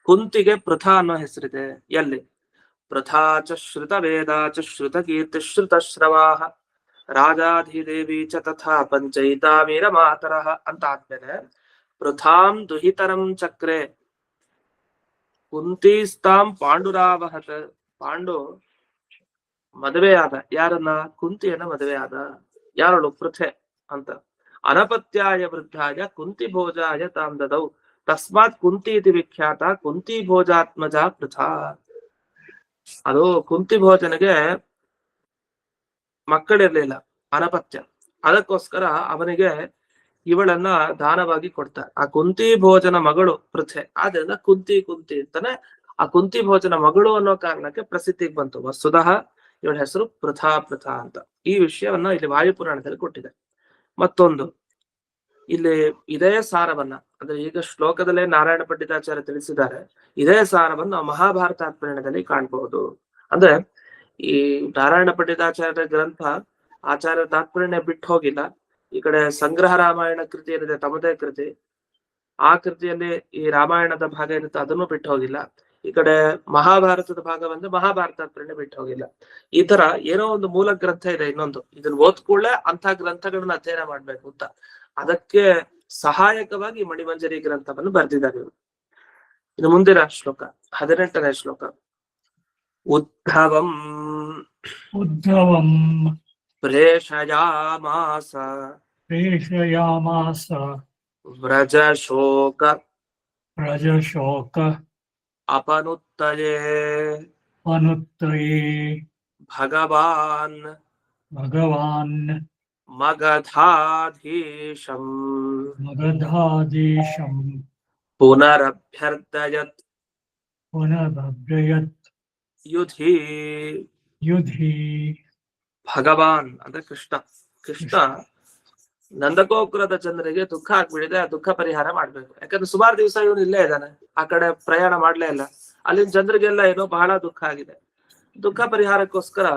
B: ಕುಂತಿಗೆ ಪೃಥ ಅನ್ನೋ ಹೆಸರಿದೆ. ಎಲ್ಲಿ? ಪೃಥಾ ಚ ಶ್ರುತ ವೇದ ಚ ಶ್ರುತ ಕೀರ್ತಿ ಶ್ರುತ ಶ್ರವಾಹ ರಾಜಾಧಿದೇವಿ ಚ ತಥಾ ಪಂಚೈತಾ ವೀರ ಮಾತರಃ ಅಂತ ಆದ್ಮೇಲೆ ಪೃಥಾಂ ದುಹಿತರಂ ಚಕ್ರೆ ಕುಂತೀಸ್ತಾಂ ಪಾಂಡುರಾವಹತ್. ಪಾಂಡು ಮದುವೆಯಾದ ಯಾರನ್ನ? ಕುಂತಿಯನ್ನ ಮದುವೆಯಾದ. ಯಾರಳು? ಪೃಥೆ ಅಂತ. ಅನಪತ್ಯಾಯ ವೃದ್ಧಾಯ ಕುಂತಿ ಭೋಜಾಯ ತಾಂ ದದೌ ತಸ್ಮಾತ್ ಕುಂತಿ ಇತಿ ವಿಖ್ಯಾತ ಕುಂತಿ ಭೋಜಾತ್ಮಜ ಪೃಥಾ. ಅದು ಕುಂತಿ ಭೋಜನಿಗೆ ಮಕ್ಕಳಿರ್ಲಿಲ್ಲ, ಅನಪತ್ಯ. ಅದಕ್ಕೋಸ್ಕರ ಅವನಿಗೆ ಇವಳನ್ನ ದಾನವಾಗಿ ಕೊಡ್ತಾರೆ. ಆ ಕುಂತಿ ಭೋಜನ ಮಗಳು ಪೃಥೆ, ಆದ್ರಿಂದ ಕುಂತಿ ಅಂತಾನೆ ಆ ಕುಂತಿ ಭೋಜನ ಮಗಳು ಅನ್ನೋ ಕಾರಣಕ್ಕೆ ಪ್ರಸಿದ್ಧಿಗೆ ಬಂತು. ವಸ್ತುತಃ ಇವಳ ಹೆಸರು ಪೃಥಾ ಅಂತ. ಈ ವಿಷಯವನ್ನ ಇಲ್ಲಿ ವಾಯುಪುರಾಣದಲ್ಲಿ ಕೊಟ್ಟಿದೆ. ಮತ್ತೊಂದು ಇಲ್ಲಿ ಇದೇ ಸಾರವನ್ನ, ಅಂದ್ರೆ ಈಗ ಶ್ಲೋಕದಲ್ಲೇ ನಾರಾಯಣ ಪಂಡಿತಾಚಾರ್ಯ ತಿಳಿಸಿದ್ದಾರೆ, ಇದೇ ಸಾರವನ್ನು ಮಹಾಭಾರತ ತಾತ್ಪರ್ಯದಲ್ಲಿ ಕಾಣಬಹುದು. ಅಂದ್ರೆ ಈ ನಾರಾಯಣ ಪಂಡಿತಾಚಾರ್ಯರ ಗ್ರಂಥ ಆಚಾರ್ಯ ತಾತ್ಪರ್ಯ ಬಿಟ್ಟು ಹೋಗಿಲ್ಲ. ಈ ಕಡೆ ಸಂಗ್ರಹ ರಾಮಾಯಣ ಕೃತಿ ಏನಿದೆ, ತಮ್ಮದೇ ಕೃತಿ, ಆ ಕೃತಿಯಲ್ಲಿ ಈ ರಾಮಾಯಣದ ಭಾಗ ಏನಿತ್ತು ಅದನ್ನು ಬಿಟ್ಟು ಹೋಗಿಲ್ಲ. ಈ ಕಡೆ ಮಹಾಭಾರತದ ಭಾಗ ಬಂದ್ರೆ ಮಹಾಭಾರತ ಪ್ರೇರಣೆ ಬಿಟ್ಟು ಹೋಗಿಲ್ಲ. ಈ ತರ ಏನೋ ಒಂದು ಮೂಲ ಗ್ರಂಥ ಇದೆ ಇನ್ನೊಂದು, ಇದನ್ನ ಓದ್ಕೊಳ್ಳೆ ಅಂತ ಗ್ರಂಥಗಳನ್ನ ಅಧ್ಯಯನ ಮಾಡ್ಬೇಕು ಅಂತ, ಅದಕ್ಕೆ ಸಹಾಯಕವಾಗಿ ಮಣಿಮಂಜರಿ ಗ್ರಂಥವನ್ನು ಬರೆದಿದ್ದಾರೆ ಇವರು. ಇನ್ನು ಮುಂದಿನ ಶ್ಲೋಕ 18ನೇ ಶ್ಲೋಕ. ಉದ್ಧವಂ ಪ್ರೇಷಯಾಮಾಸ ವ್ರಜಶೋಕ ಅಪನುತ್ತಯೇ ಭಗವಾನ್ ಮಗಧಾಧೀಶಂ ಪುನರಭ್ಯರ್ಥಯತ್ ಯುಧಿ. ಭಗವಾನ್ ಅಂದ್ರೆ ಕೃಷ್ಣ ನಂದಗೋಕುಲದ ಜನರಿಗೆ ದುಃಖ ಆಗ್ಬಿಡಿದೆ, ಆ ದುಃಖ ಪರಿಹಾರ ಮಾಡ್ಬೇಕು. ಯಾಕಂದ್ರೆ ಸುಮಾರು ದಿವಸ ಇವನು ಇಲ್ಲೇ ಇದ್ದಾನೆ, ಆ ಕಡೆ ಪ್ರಯಾಣ ಮಾಡ್ಲೇ ಇಲ್ಲ. ಅಲ್ಲಿನ ಜನರಿಗೆಲ್ಲ ಏನೋ ಬಹಳ ದುಃಖ ಆಗಿದೆ. ದುಃಖ ಪರಿಹಾರಕ್ಕೋಸ್ಕರ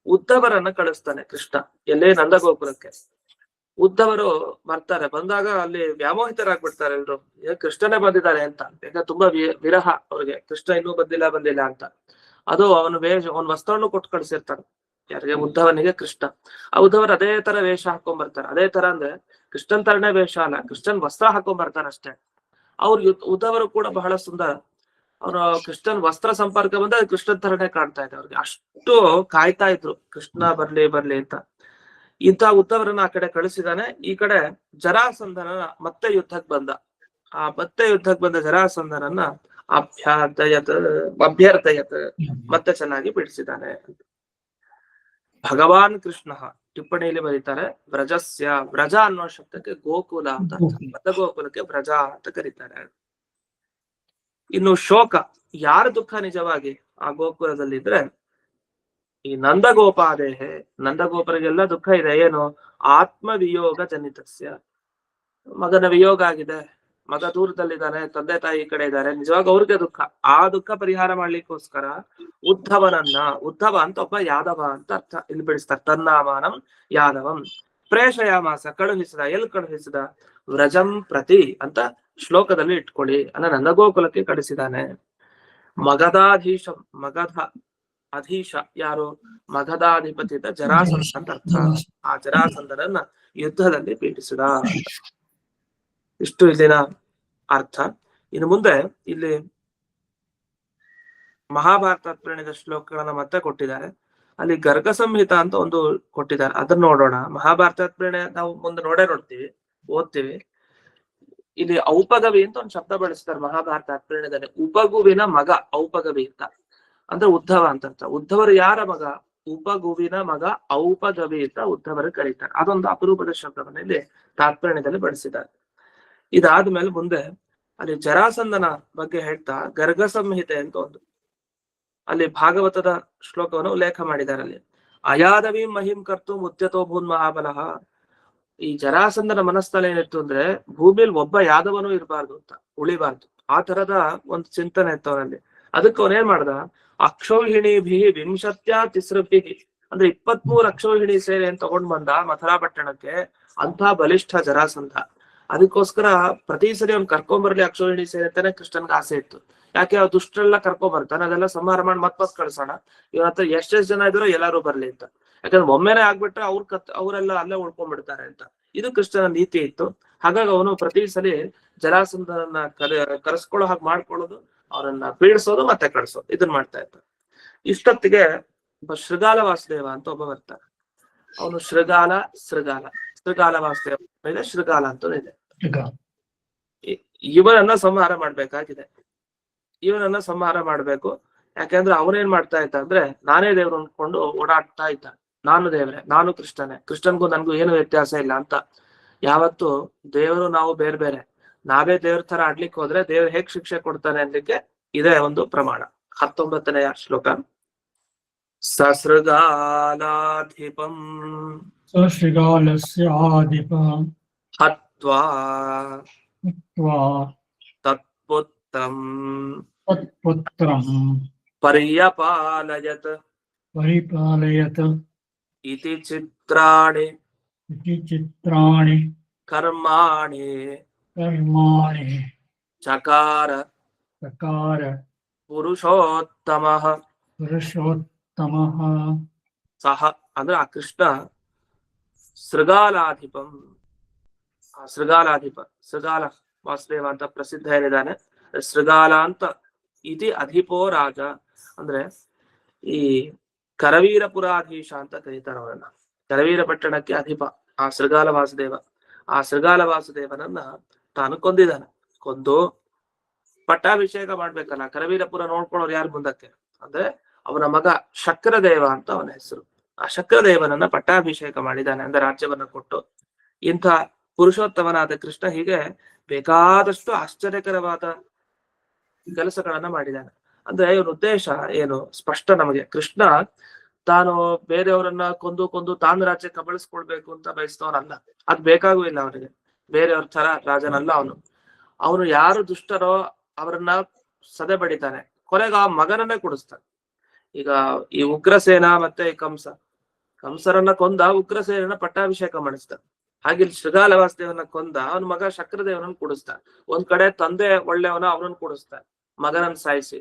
B: ಉದ್ಧವರನ್ನ ಕಳಿಸ್ತಾನೆ ಕೃಷ್ಣ, ಎಲ್ಲೇ ನಂದಗೋಕುಲಕ್ಕೆ. ಉದ್ಧವರು ಬರ್ತಾರೆ, ಬಂದಾಗ ಅಲ್ಲಿ ವ್ಯಾಮೋಹಿತರಾಗ್ಬಿಡ್ತಾರೆ ಎಲ್ರು, ಕೃಷ್ಣನೇ ಬಂದಿದ್ದಾರೆ ಅಂತ. ಯಾಕಂದ್ರೆ ತುಂಬಾ ವಿರಹ ಅವ್ರಿಗೆ, ಕೃಷ್ಣ ಇನ್ನೂ ಬಂದಿಲ್ಲ ಅಂತ. ಅದು ಅವನ ವಸ್ತ್ರವನ್ನು ಕೊಟ್ಟು ಕಳ್ಸಿರ್ತಾನೆ ಯಾರಿಗೆ, ಉದ್ಧವನಿಗೆ ಕೃಷ್ಣ. ಆ ಉದ್ಧವರು ಅದೇ ತರ ವೇಷ ಹಾಕೊಂಡ್ ಬರ್ತಾರೆ. ಅದೇ ತರ ಅಂದ್ರೆ ಕೃಷ್ಣನ್ ತರನೇ ವೇಷ ಅಲ್ಲ, ಕೃಷ್ಣನ್ ವಸ್ತ್ರ ಹಾಕೊಂಡ್ ಬರ್ತಾರೆ ಅಷ್ಟೇ. ಉದ್ಧವರು ಕೂಡ ಬಹಳ ಸುಂದರ. ಅವ್ರ ಕೃಷ್ಣನ್ ವಸ್ತ್ರ ಸಂಪರ್ಕ ಬಂದ್ರೆ ಅದು ಕೃಷ್ಣನ್ ತರನೇ ಕಾಣ್ತಾ ಇದೆ ಅವ್ರಿಗೆ. ಅಷ್ಟು ಕಾಯ್ತಾ ಇದ್ರು ಕೃಷ್ಣ ಬರ್ಲಿ ಅಂತ. ಇಂಥ ಉದ್ಧವರನ್ನ ಆ ಕಡೆ ಕಳಿಸಿದಾನೆ. ಈ ಕಡೆ ಜರಾಸಂಧನ ಮತ್ತೆ ಯುದ್ಧಕ್ಕೆ ಬಂದ. ಆ ಮತ್ತೆ ಯುದ್ಧಕ್ಕೆ ಬಂದ ಜರಾಸಂಧನನ್ನ ಅಭ್ಯರ್ಥಯತ್ ಮತ್ತೆ ಚೆನ್ನಾಗಿ ಬಿಡಿಸಿದ್ದಾನೆ. ಭಗವಾನ್ ಕೃಷ್ಣ ಟಿಪ್ಪಣಿಯಲ್ಲಿ ಬರೀತಾರೆ, ವ್ರಜ ಅನ್ನೋ ಶಬ್ದಕ್ಕೆ ಗೋಕುಲ ಅಂತ, ಗೋಕುಲಕ್ಕೆ ವ್ರಜ ಅಂತ ಕರೀತಾರೆ. ಇನ್ನು ಶೋಕ, ಯಾರ ದುಃಖ ನಿಜವಾಗಿ ಆ ಗೋಕುಲದಲ್ಲಿದ್ರೆ ಈ ನಂದಗೋಪಾದೇಹೆ, ನಂದಗೋಪರಿಗೆಲ್ಲ ದುಃಖ ಇದೆ. ಏನು? ಆತ್ಮವಿಯೋಗ ಜನಿತಸ್ಯ, ಮಗನ ವಿಯೋಗ ಆಗಿದೆ, ಮಗ ದೂರದಲ್ಲಿದ್ದಾನೆ, ತಂದೆ ತಾಯಿ ಈ ಕಡೆ ಇದ್ದಾರೆ, ನಿಜವಾಗ ಅವ್ರಿಗೆ ದುಃಖ. ಆ ದುಃಖ ಪರಿಹಾರ ಮಾಡ್ಲಿಕ್ಕೋಸ್ಕರ ಉದ್ಧವ ಅಂತ ಒಬ್ಬ ಯಾದವ ಅಂತ ಅರ್ಥ ಇಲ್ಲಿ ಬಿಡಿಸ್ತಾರೆ. ತನ್ನಾಮಾನಂ ಯಾದವಂ ಪ್ರೇಷಯಾಮಾಸ, ಕಳುಹಿಸಿದ. ಎಲ್ಲಿ ಕಳುಹಿಸಿದ? ವ್ರಜಂ ಪ್ರತಿ ಅಂತ ಶ್ಲೋಕದಲ್ಲಿ ಇಟ್ಕೊಳ್ಳಿ. ನಂದಗೋಕುಲಕ್ಕೆ ಕಳಿಸಿದಾನೆ. ಮಗಧಾಧೀಶಂ, ಅಧೀಶ ಯಾರು? ಮಗಧಾಧಿಪತಿ ಜರಾಸಂಧ ಅಂತ ಅರ್ಥ. ಆ ಜರಾಸಂಧನನ್ನ ಯುದ್ಧದಲ್ಲಿ ಪೀಡಿಸಿದ. ಇಷ್ಟು ಇಲ್ಲಿನ ಅರ್ಥ. ಇನ್ನು ಮುಂದೆ ಇಲ್ಲಿ ಮಹಾಭಾರತ ಪ್ರೇಣಿದ ಶ್ಲೋಕಗಳನ್ನ ಮತ್ತೆ ಕೊಟ್ಟಿದ್ದಾರೆ. ಅಲ್ಲಿ ಗರ್ಗ ಸಂಹಿತ ಅಂತ ಒಂದು ಕೊಟ್ಟಿದ್ದಾರೆ, ಅದನ್ನ ನೋಡೋಣ. ಮಹಾಭಾರತ ಪ್ರೇರಣೆ ನಾವು ಮುಂದೆ ನೋಡ್ತೀವಿ, ಓದ್ತೀವಿ. ಇಲ್ಲಿ ಔಪಗವಿ ಅಂತ ಒಂದು ಶಬ್ದ ಬಳಸ್ತಾರೆ ಮಹಾಭಾರತ ಪ್ರೇರಣೆದಲ್ಲಿ. ಉಪಗುವಿನ ಮಗ ಔಪಗವಿ ಅಂತ ಅಂದ್ರೆ ಉದ್ಧವ ಅಂತ ಅರ್ಥ. ಉದ್ಧವರು ಯಾರ ಮಗ? ಉಪಗುವಿನ ಮಗ ಔಪಗವಿ ಅಂತ ಉದ್ಧವರು ಕರೀತಾರೆ. ಅದೊಂದು ಅಪರೂಪದ ಶಬ್ದವನ್ನ ಇಲ್ಲಿ ತಾತ್ಪರ್ಯದಲ್ಲಿ ಬಳಸಿದ್ದಾರೆ. ಇದಾದ್ಮೇಲೆ ಮುಂದೆ ಅಲ್ಲಿ ಜರಾಸಂಧನ ಬಗ್ಗೆ ಹೇಳ್ತಾ ಗರ್ಗ ಸಂಹಿತೆ ಅಂತ ಒಂದು ಅಲ್ಲಿ ಭಾಗವತದ ಶ್ಲೋಕವನ್ನು ಉಲ್ಲೇಖ ಮಾಡಿದ್ದಾರೆ. ಅಲ್ಲಿ ಅಯಾದವಿ ಮಹಿಂ ಕರ್ತು ಮುದ್ಯತೋ ಭೂನ್ ಮಹಾಬಲಃ. ಈ ಜರಾಸಂಧನ ಮನಸ್ಥಳ ಏನಿತ್ತು ಅಂದ್ರೆ ಭೂಮಿಯಲ್ಲಿ ಒಬ್ಬ ಯಾದವನು ಇರಬಾರ್ದು ಅಂತ, ಉಳಿಬಾರ್ದು. ಆ ತರದ ಒಂದು ಚಿಂತನೆ ಇತ್ತು ಅವನಲ್ಲಿ. ಅದಕ್ಕೆ ಅವನೇನ್ ಮಾಡ್ದ? ಅಕ್ಷೌಹಿಣಿಭಿ ವಿಂಶತ್ಯ ತಿಸ್ರಭಿ ಅಂದ್ರೆ 23 ಅಕ್ಷೌಹಿಣಿ ಸೇನೆ ತಗೊಂಡ್ ಬಂದ ಮಥುರಾ ಪಟ್ಟಣಕ್ಕೆ. ಅಂತ ಬಲಿಷ್ಠ ಜರಾಸಂಧ. ಅದಕ್ಕೋಸ್ಕರ ಪ್ರತಿ ಸರಿ ಅವ್ನು ಕರ್ಕೊಂಬರ್ಲಿ ಅಕ್ಷೌಹಿಣಿ ಸೇನೆ ಅಂತಾನೆ ಕೃಷ್ಣನ್ಗೆ ಆಸೆ ಇತ್ತು. ಯಾಕೆ ಅವ್ರು ದುಷ್ಟರೆಲ್ಲ ಕರ್ಕೊಂಬರ್ತಾನೆ, ಅದೆಲ್ಲ ಸಂಹಾರ ಮಾಡಿ ಮತ್ ಕಳ್ಸೋಣ, ಇವನ ಹತ್ರ ಎಷ್ಟೆಷ್ಟು ಜನ ಇದ್ರು ಎಲ್ಲಾರು ಬರ್ಲಿ ಅಂತ. ಯಾಕಂದ್ರೆ ಒಮ್ಮೆನೆ ಆಗ್ಬಿಟ್ರೆ ಅವರೆಲ್ಲ ಅಲ್ಲೇ ಉಳ್ಕೊಂಡ್ಬಿಡ್ತಾರೆ ಅಂತ. ಇದು ಕೃಷ್ಣನ ನೀತಿ ಇತ್ತು. ಹಾಗಾಗಿ ಅವನು ಪ್ರತಿ ಸಲಿ ಜರಾಸಂಧನನ್ನ ಕರೆಸ್ಕೊಳ್ಳೋ ಹಾಗೆ ಮಾಡ್ಕೊಳ್ಳೋದು, ಅವರನ್ನ ಪೀಡಿಸೋದು ಮತ್ತೆ ಕಳ್ಸೋದು, ಇದನ್ನ ಮಾಡ್ತಾ ಇದ್ದ. ಇಷ್ಟೊತ್ತಿಗೆ ಒಬ್ಬ ಶೃಗಾಲ ವಾಸುದೇವ ಅಂತ ಒಬ್ಬ ಬರ್ತಾರೆ. ಅವನು ಶೃಗಾಲ ವಾಸುದೇವ ಇದೆ, ಶೃಗಾಲ ಅಂತ ಇದೆ. ಇವನನ್ನ ಸಂಹಾರ ಮಾಡ್ಬೇಕಾಗಿದೆ. ಇವನನ್ನ ಸಂಹಾರ ಮಾಡ್ಬೇಕು. ಯಾಕೆಂದ್ರೆ ಅವನೇನ್ ಮಾಡ್ತಾ ಇದ್ದ ಅಂದ್ರೆ ನಾನೇ ದೇವ್ರು ಅನ್ಕೊಂಡು ಓಡಾಡ್ತಾ ಇದ್ದ. ನಾನು ದೇವ್ರೆ, ನಾನು ಕೃಷ್ಣನ್ಗೂ ನನ್ಗೂ ಏನು ವ್ಯತ್ಯಾಸ ಇಲ್ಲ ಅಂತ. ಯಾವತ್ತು ದೇವರು ನಾವು ಬೇರೆ ಬೇರೆ, ನಾವೇ ದೇವ್ರ ತರ ಆಡ್ಲಿಕ್ಕೆ ಹೋದ್ರೆ ದೇವ್ರು ಹೇಗ್ ಶಿಕ್ಷೆ ಕೊಡ್ತಾನೆ ಅನ್ಲಿಕ್ಕೆ ಇದೇ ಒಂದು ಪ್ರಮಾಣ. 19ನೇ ಶ್ಲೋಕ. ಸಸೃಗಾಲಾಧಿಪಂ ಹತ್ವಾ ತತ್ಪುತ್ರಂ ಪರ್ಯಪಾಲಯತ್ ಇತಿ ಚಿತ್ರಾಣಿ ಕರ್ಮಾಣಿ ಚಕಾರ ಪುರುಷೋತ್ತಮಃ
A: ಪುರುಷೋತ್ತಮಃ
B: ಸಹ ಅಂದ್ರೆ ಆ ಕೃಷ್ಣ ಶೃಗಾಲಾಧಿಪಂ, ಆ ಶೃಗಾಲಾಧಿಪ, ಶೃಗಾಲ ವಾಸುದೇವ ಅಂತ ಪ್ರಸಿದ್ಧ ಏನಿದ್ದಾನೆ, ಶೃಗಾಲ ಅಂತ ಇತಿ ಅಧಿಪೋ ರಾಜ ಅಂದ್ರೆ ಈ ಕರವೀರಪುರಾಧೀಶ ಅಂತ ಕರೀತಾರೆ ಅವರನ್ನ. ಕರವೀರ ಪಟ್ಟಣಕ್ಕೆ ಅಧಿಪ ಆ ಶೃಗಾಲ ವಾಸುದೇವ. ಆ ಶೃಗಾಲ ವಾಸುದೇವನನ್ನ ತಾನು ಕೊಂದಿದ್ದಾನೆ. ಕೊಂದು ಪಟ್ಟಾಭಿಷೇಕ ಮಾಡ್ಬೇಕಲ್ಲ, ಕರವೀರಪುರ ನೋಡ್ಕೊಳ್ಳೋರು ಯಾರು ಮುಂದಕ್ಕೆ ಅಂದ್ರೆ ಅವನ ಮಗ ಶಕ್ರದೇವ ಅಂತ ಅವನ ಹೆಸರು. ಆ ಶಕ್ರದೇವನನ್ನ ಪಟ್ಟಾಭಿಷೇಕ ಮಾಡಿದ್ದಾನೆ, ಅಂದ್ರೆ ರಾಜ್ಯವನ್ನ ಕೊಟ್ಟು. ಇಂಥ ಪುರುಷೋತ್ತಮನಾದ ಕೃಷ್ಣ ಹೀಗೆ ಬೇಕಾದಷ್ಟು ಆಶ್ಚರ್ಯಕರವಾದ ಕೆಲಸಗಳನ್ನ ಮಾಡಿದ್ದಾನೆ. ಅಂದ್ರೆ ಇವನ ಉದ್ದೇಶ ಏನು ಸ್ಪಷ್ಟ ನಮಗೆ. ಕೃಷ್ಣ ತಾನು ಬೇರೆಯವರನ್ನ ಕೊಂದು ತಾನು ರಾಜ್ಯ ಕಬಳಿಸ್ಕೊಳ್ಬೇಕು ಅಂತ ಬಯಸ್ತವನಲ್ಲ, ಅದ್ ಬೇಕಾಗೂ ಇಲ್ಲ ಅವನಿಗೆ. ಬೇರೆಯವ್ರ ತರ ರಾಜನಲ್ಲ ಅವನು. ಅವನು ಯಾರು ದುಷ್ಟರೋ ಅವರನ್ನ ಸದೆ ಬಡಿತಾನೆ, ಕೊನೆಗೆ ಆ ಮಗನನ್ನೇ ಕೊಡಿಸ್ತಾನೆ. ಈಗ ಈ ಉಗ್ರಸೇನ ಮತ್ತೆ ಈ ಕಂಸರನ್ನ ಕೊಂದ ಉಗ್ರಸೇನನ್ನ ಪಟ್ಟಾಭಿಷೇಕ ಮಾಡಿಸ್ತಾನೆ. ಹಾಗೆ ಶೃಗಾಲ ವಾಸುದೇವನ ಕೊಂದ ಅವನ ಮಗ ಶಕ್ರದೇವನನ್ನ ಕೂಡಿಸ್ತಾನೆ. ಒಂದ್ ಕಡೆ ತಂದೆ ಒಳ್ಳೆಯವನ ಅವನನ್ನ ಕೂಡಿಸ್ತಾನೆ, ಮಗನನ್ನ ಸಾಯಿಸಿ.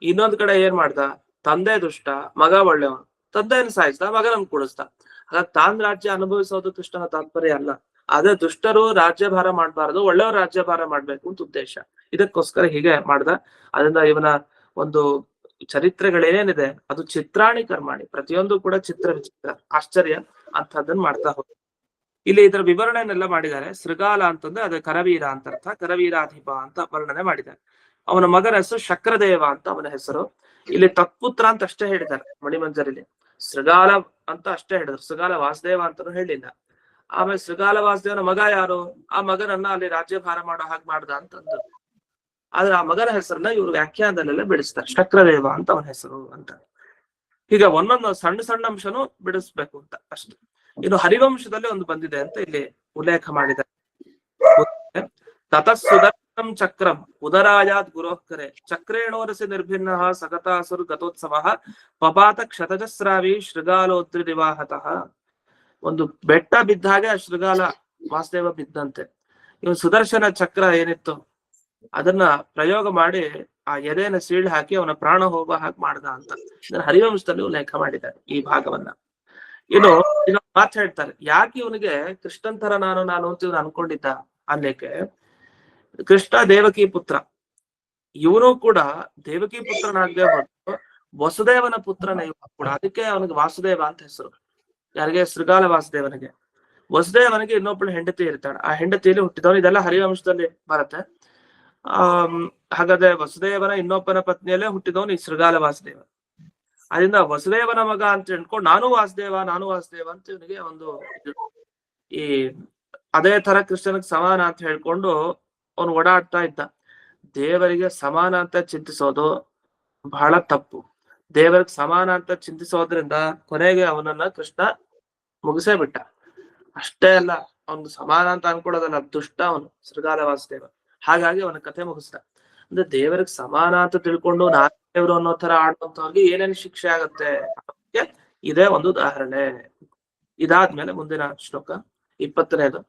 B: ಇನ್ನೊಂದ್ ಕಡೆ ಏನ್ ಮಾಡ್ದ, ತಂದೆ ದುಷ್ಟ, ಮಗ ಒಳ್ಳೆಯವನು, ತಂದೆಯನ್ನು ಸಾಯಿಸ್ದ, ಮಗನನ್ನ ಕೂಡಿಸ್ದ. ಹಾಗಾಗಿ ತಾನ್ ರಾಜ್ಯ ಅನುಭವಿಸೋದು ಕೃಷ್ಣನ ತಾತ್ಪರ್ಯ ಅಲ್ಲ. ಅದೇ ದುಷ್ಟರು ರಾಜ್ಯಭಾರ ಮಾಡ್ಬಾರ್ದು, ಒಳ್ಳೆಯವರು ರಾಜ್ಯಭಾರ ಮಾಡ್ಬೇಕು ಅಂತ ಉದ್ದೇಶ. ಇದಕ್ಕೋಸ್ಕರ ಹೀಗೆ ಮಾಡ್ದ. ಅದರಿಂದ ಇವನ ಒಂದು ಚರಿತ್ರೆಗಳೇನಿದೆ ಅದು ಚಿತ್ರಾಣಿ ಕರ್ಮಾಣಿ, ಪ್ರತಿಯೊಂದು ಕೂಡ ಚಿತ್ರ ವಿಚಿತ್ರ ಆಶ್ಚರ್ಯ ಅಂತದನ್ನ ಮಾಡ್ತಾ ಹೋಗ್ತಾರೆ. ಇಲ್ಲಿ ಇದರ ವಿವರಣೆಯನ್ನೆಲ್ಲ ಮಾಡಿದ್ದಾರೆ. ಶೃಗಾಲ ಅಂತಂದ್ರೆ ಅದೇ ಕರವೀರ ಅಂತ ಅರ್ಥ, ಕರವೀರಾಧಿಪ ಅಂತ ವರ್ಣನೆ ಮಾಡಿದ್ದಾರೆ. ಅವನ ಮಗನ ಹೆಸರು ಶಕ್ರದೇವ ಅಂತ ಅವನ ಹೆಸರು. ಇಲ್ಲಿ ತತ್ಪುತ್ರ ಅಂತ ಅಷ್ಟೇ ಹೇಳಿದ್ದಾರೆ ಮಣಿಮಂಜರಿಲಿ, ಶೃಗಾಲ ಅಂತ ಅಷ್ಟೇ ಹೇಳಿದ್ರು, ಶೃಗಾಲ ವಾಸುದೇವ ಅಂತಾನು ಹೇಳಿಲ್ಲ. ಆಮೇಲೆ ಶೃಗಾಲ ವಾಸುದೇವನ ಮಗ ಯಾರು, ಆ ಮಗನನ್ನ ಅಲ್ಲಿ ರಾಜ್ಯಭಾರ ಮಾಡೋ ಹಾಗೆ ಮಾಡ್ದ ಅಂತಂದ್ರು. ಆದ್ರೆ ಆ ಮಗನ ಹೆಸರನ್ನ ಇವ್ರು ವ್ಯಾಖ್ಯಾನದಲ್ಲೆಲ್ಲ ಬಿಡಿಸ್ತಾರೆ, ಶಕ್ರದೇವ ಅಂತ ಅವನ ಹೆಸರು ಅಂತ. ಈಗ ಒಂದೊಂದು ಸಣ್ಣ ಸಣ್ಣ ಅಂಶನೂ ಬಿಡಿಸ್ಬೇಕು ಅಂತ ಅಷ್ಟೇ. ಇನ್ನು ಹರಿವಂಶದಲ್ಲಿ ಒಂದು ಬಂದಿದೆ ಅಂತ ಇಲ್ಲಿ ಉಲ್ಲೇಖ ಮಾಡಿದ್ದಾರೆ. ತತಃಸುದರ್ಶನಂ ಚಕ್ರಂ ಉದರಾಯಾತ್ ಗುರೋಃಕರೆ ಚಕ್ರೇಣೋರಸಿ ನಿರ್ಭಿನ್ನ ಸಗತಾಸುರ್ ಗತೋತ್ಸವ ಪಪಾತ ಕ್ಷತಜಸ್ರಾವಿ ಶೃಗಾಲೋದ್ರಿ ನಿವಾಹತಃ. ಒಂದು ಬೆಟ್ಟ ಬಿದ್ದ ಹಾಗೆ ಆ ಶೃಗಾಲ ವಾಸುದೇವ ಬಿದ್ದಂತೆ. ಇವನು ಸುದರ್ಶನ ಚಕ್ರ ಏನಿತ್ತು ಅದನ್ನ ಪ್ರಯೋಗ ಮಾಡಿ ಆ ಎದೆಯನ್ನು ಸೀಳು ಹಾಕಿ ಅವನ ಪ್ರಾಣ ಹೋಗುವ ಹಾಗೆ ಮಾಡ್ದ ಅಂತ ಹರಿವಂಶದಲ್ಲಿ ಉಲ್ಲೇಖ ಮಾಡಿದ್ದಾರೆ ಈ ಭಾಗವನ್ನ. ಇನ್ನು ಮಾತು ಹೇಳ್ತಾರೆ, ಯಾಕೆ ಇವನಿಗೆ ಕೃಷ್ಣನ್ ತರ ನಾನು ಅಂತ ಇವನು ಅನ್ಕೊಂಡಿದ್ದ ಅನ್ಲಿಕ್ಕೆ, ಕೃಷ್ಣ ದೇವಕಿ ಪುತ್ರ, ಇವನು ಕೂಡ ದೇವಕಿ ಪುತ್ರನಾಗದೆ ಹೊರತು ವಸುದೇವನ ಪುತ್ರನ ಕೂಡ. ಅದಕ್ಕೆ ಅವನಿಗೆ ವಾಸುದೇವ ಅಂತ ಹೆಸರು. ಯಾರಿಗೆ, ಶೃಗಾಲ ವಾಸುದೇವನಿಗೆ. ವಸುದೇವನಿಗೆ ಇನ್ನೊಬ್ಬಳು ಹೆಂಡತಿ ಇರ್ತಾಳೆ, ಆ ಹೆಂಡತಿಯಲ್ಲಿ ಹುಟ್ಟಿದವನು. ಇದೆಲ್ಲ ಹರಿವಂಶದಲ್ಲಿ ಬರುತ್ತೆ. ಹಾಗಾದ್ರೆ ವಸುದೇವನ ಇನ್ನೊಬ್ಬನ ಪತ್ನಿಯಲ್ಲೇ ಹುಟ್ಟಿದವನು ಈ ಶೃಗಾಲ ವಾಸುದೇವ. ಅದರಿಂದ ವಸುದೇವನ ಮಗ ಅಂತ ಹೇಳ್ಕೊಂಡು ನಾನು ವಾಸುದೇವ ಅಂತ ಇವನಿಗೆ ಒಂದು ಈ ಅದೇ ತರ ಕೃಷ್ಣನಿಗೆ ಸಮಾನ ಅಂತ ಹೇಳ್ಕೊಂಡು ಅವನು ಓಡಾಡ್ತಾ ಇದ್ದ. ದೇವರಿಗೆ ಸಮಾನ ಅಂತ ಚಿಂತಿಸೋದು ಬಹಳ ತಪ್ಪು. ದೇವರಿಗೆ ಸಮಾನ ಅಂತ ಚಿಂತಿಸೋದ್ರಿಂದ ಕೊನೆಗೆ ಅವನನ್ನ ಕೃಷ್ಣ ಮುಗಿಸೇ ಬಿಟ್ಟ. ಅಷ್ಟೇ ಅಲ್ಲ, ಅವನು ಸಮಾನ ಅಂತ ಅನ್ಕೊಳ್ಳೋದಲ್ಲ, ದುಷ್ಟ ಅವನು ಶೃಗಾಲ ವಾಸುದೇವ. ಹಾಗಾಗಿ ಅವನ ಕಥೆ ಮುಗಿಸ್ತ. ಅಂದ್ರೆ ದೇವರಿಗೆ ಸಮಾನ ಅಂತ ತಿಳ್ಕೊಂಡು ನಾನ್ ದೇವರು ಅನ್ನೋ ತರ ಆಡುವಂತವ್ರಿಗೆ ಏನೇನು ಶಿಕ್ಷೆ ಆಗತ್ತೆ ಇದೇ ಒಂದು ಉದಾಹರಣೆ. ಇದಾದ್ಮೇಲೆ ಮುಂದಿನ ಶ್ಲೋಕ 20ನೇದು.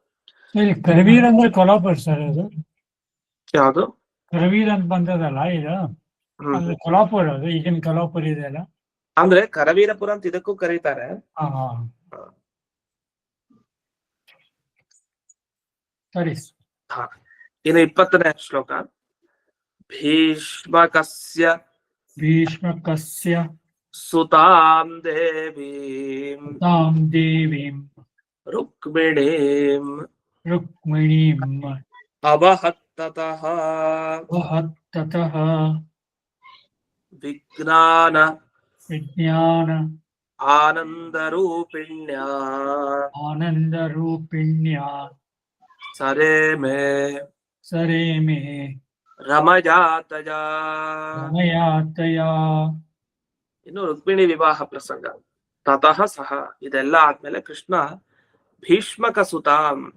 A: ಕರವೀರ ಅಂದ್ರೆ ಕೊಲ್ಹಾಪುರ ಸರ್ ಅದು.
B: ಯಾವುದು
A: ಕರವೀರ ಅಂತ ಬಂದದಲ್ಲ ಇದು, ಕೊಲ್ಹಾಪುರ ಅದು ಈಗಿನ ಕೊಲ್ಹಾಪುರ ಇದೆ ಅಲ್ಲ,
B: ಅಂದ್ರೆ ಕರವೀರಪುರ ಅಂತ ಇದಕ್ಕೂ ಕರೀತಾರೆ.
A: ಸರಿ.
B: ಇನ್ನು 20ನೇ ಶ್ಲೋಕ. ಭೀಷ್ಮಕಸ್ಯ ಸುತಾಂ ದೇವೀಂ ರುಕ್ಮಿಣೀಂ ಅವಹತ್ತತಃ ವಿಜ್ಞಾನ ಆನಂದರೂಪಿಣ್ಯಾ ಸರೇ ಮೇ ರಮಯಾತಯಾ. ಇನ್ನು ರುಕ್ಮಿಣಿ ವಿವಾಹ ಪ್ರಸಂಗ. ತತಃ ಸಹ, ಇದೆಲ್ಲ ಆದ್ಮೇಲೆ ಕೃಷ್ಣ ಭೀಷ್ಮಕ ಸುತ,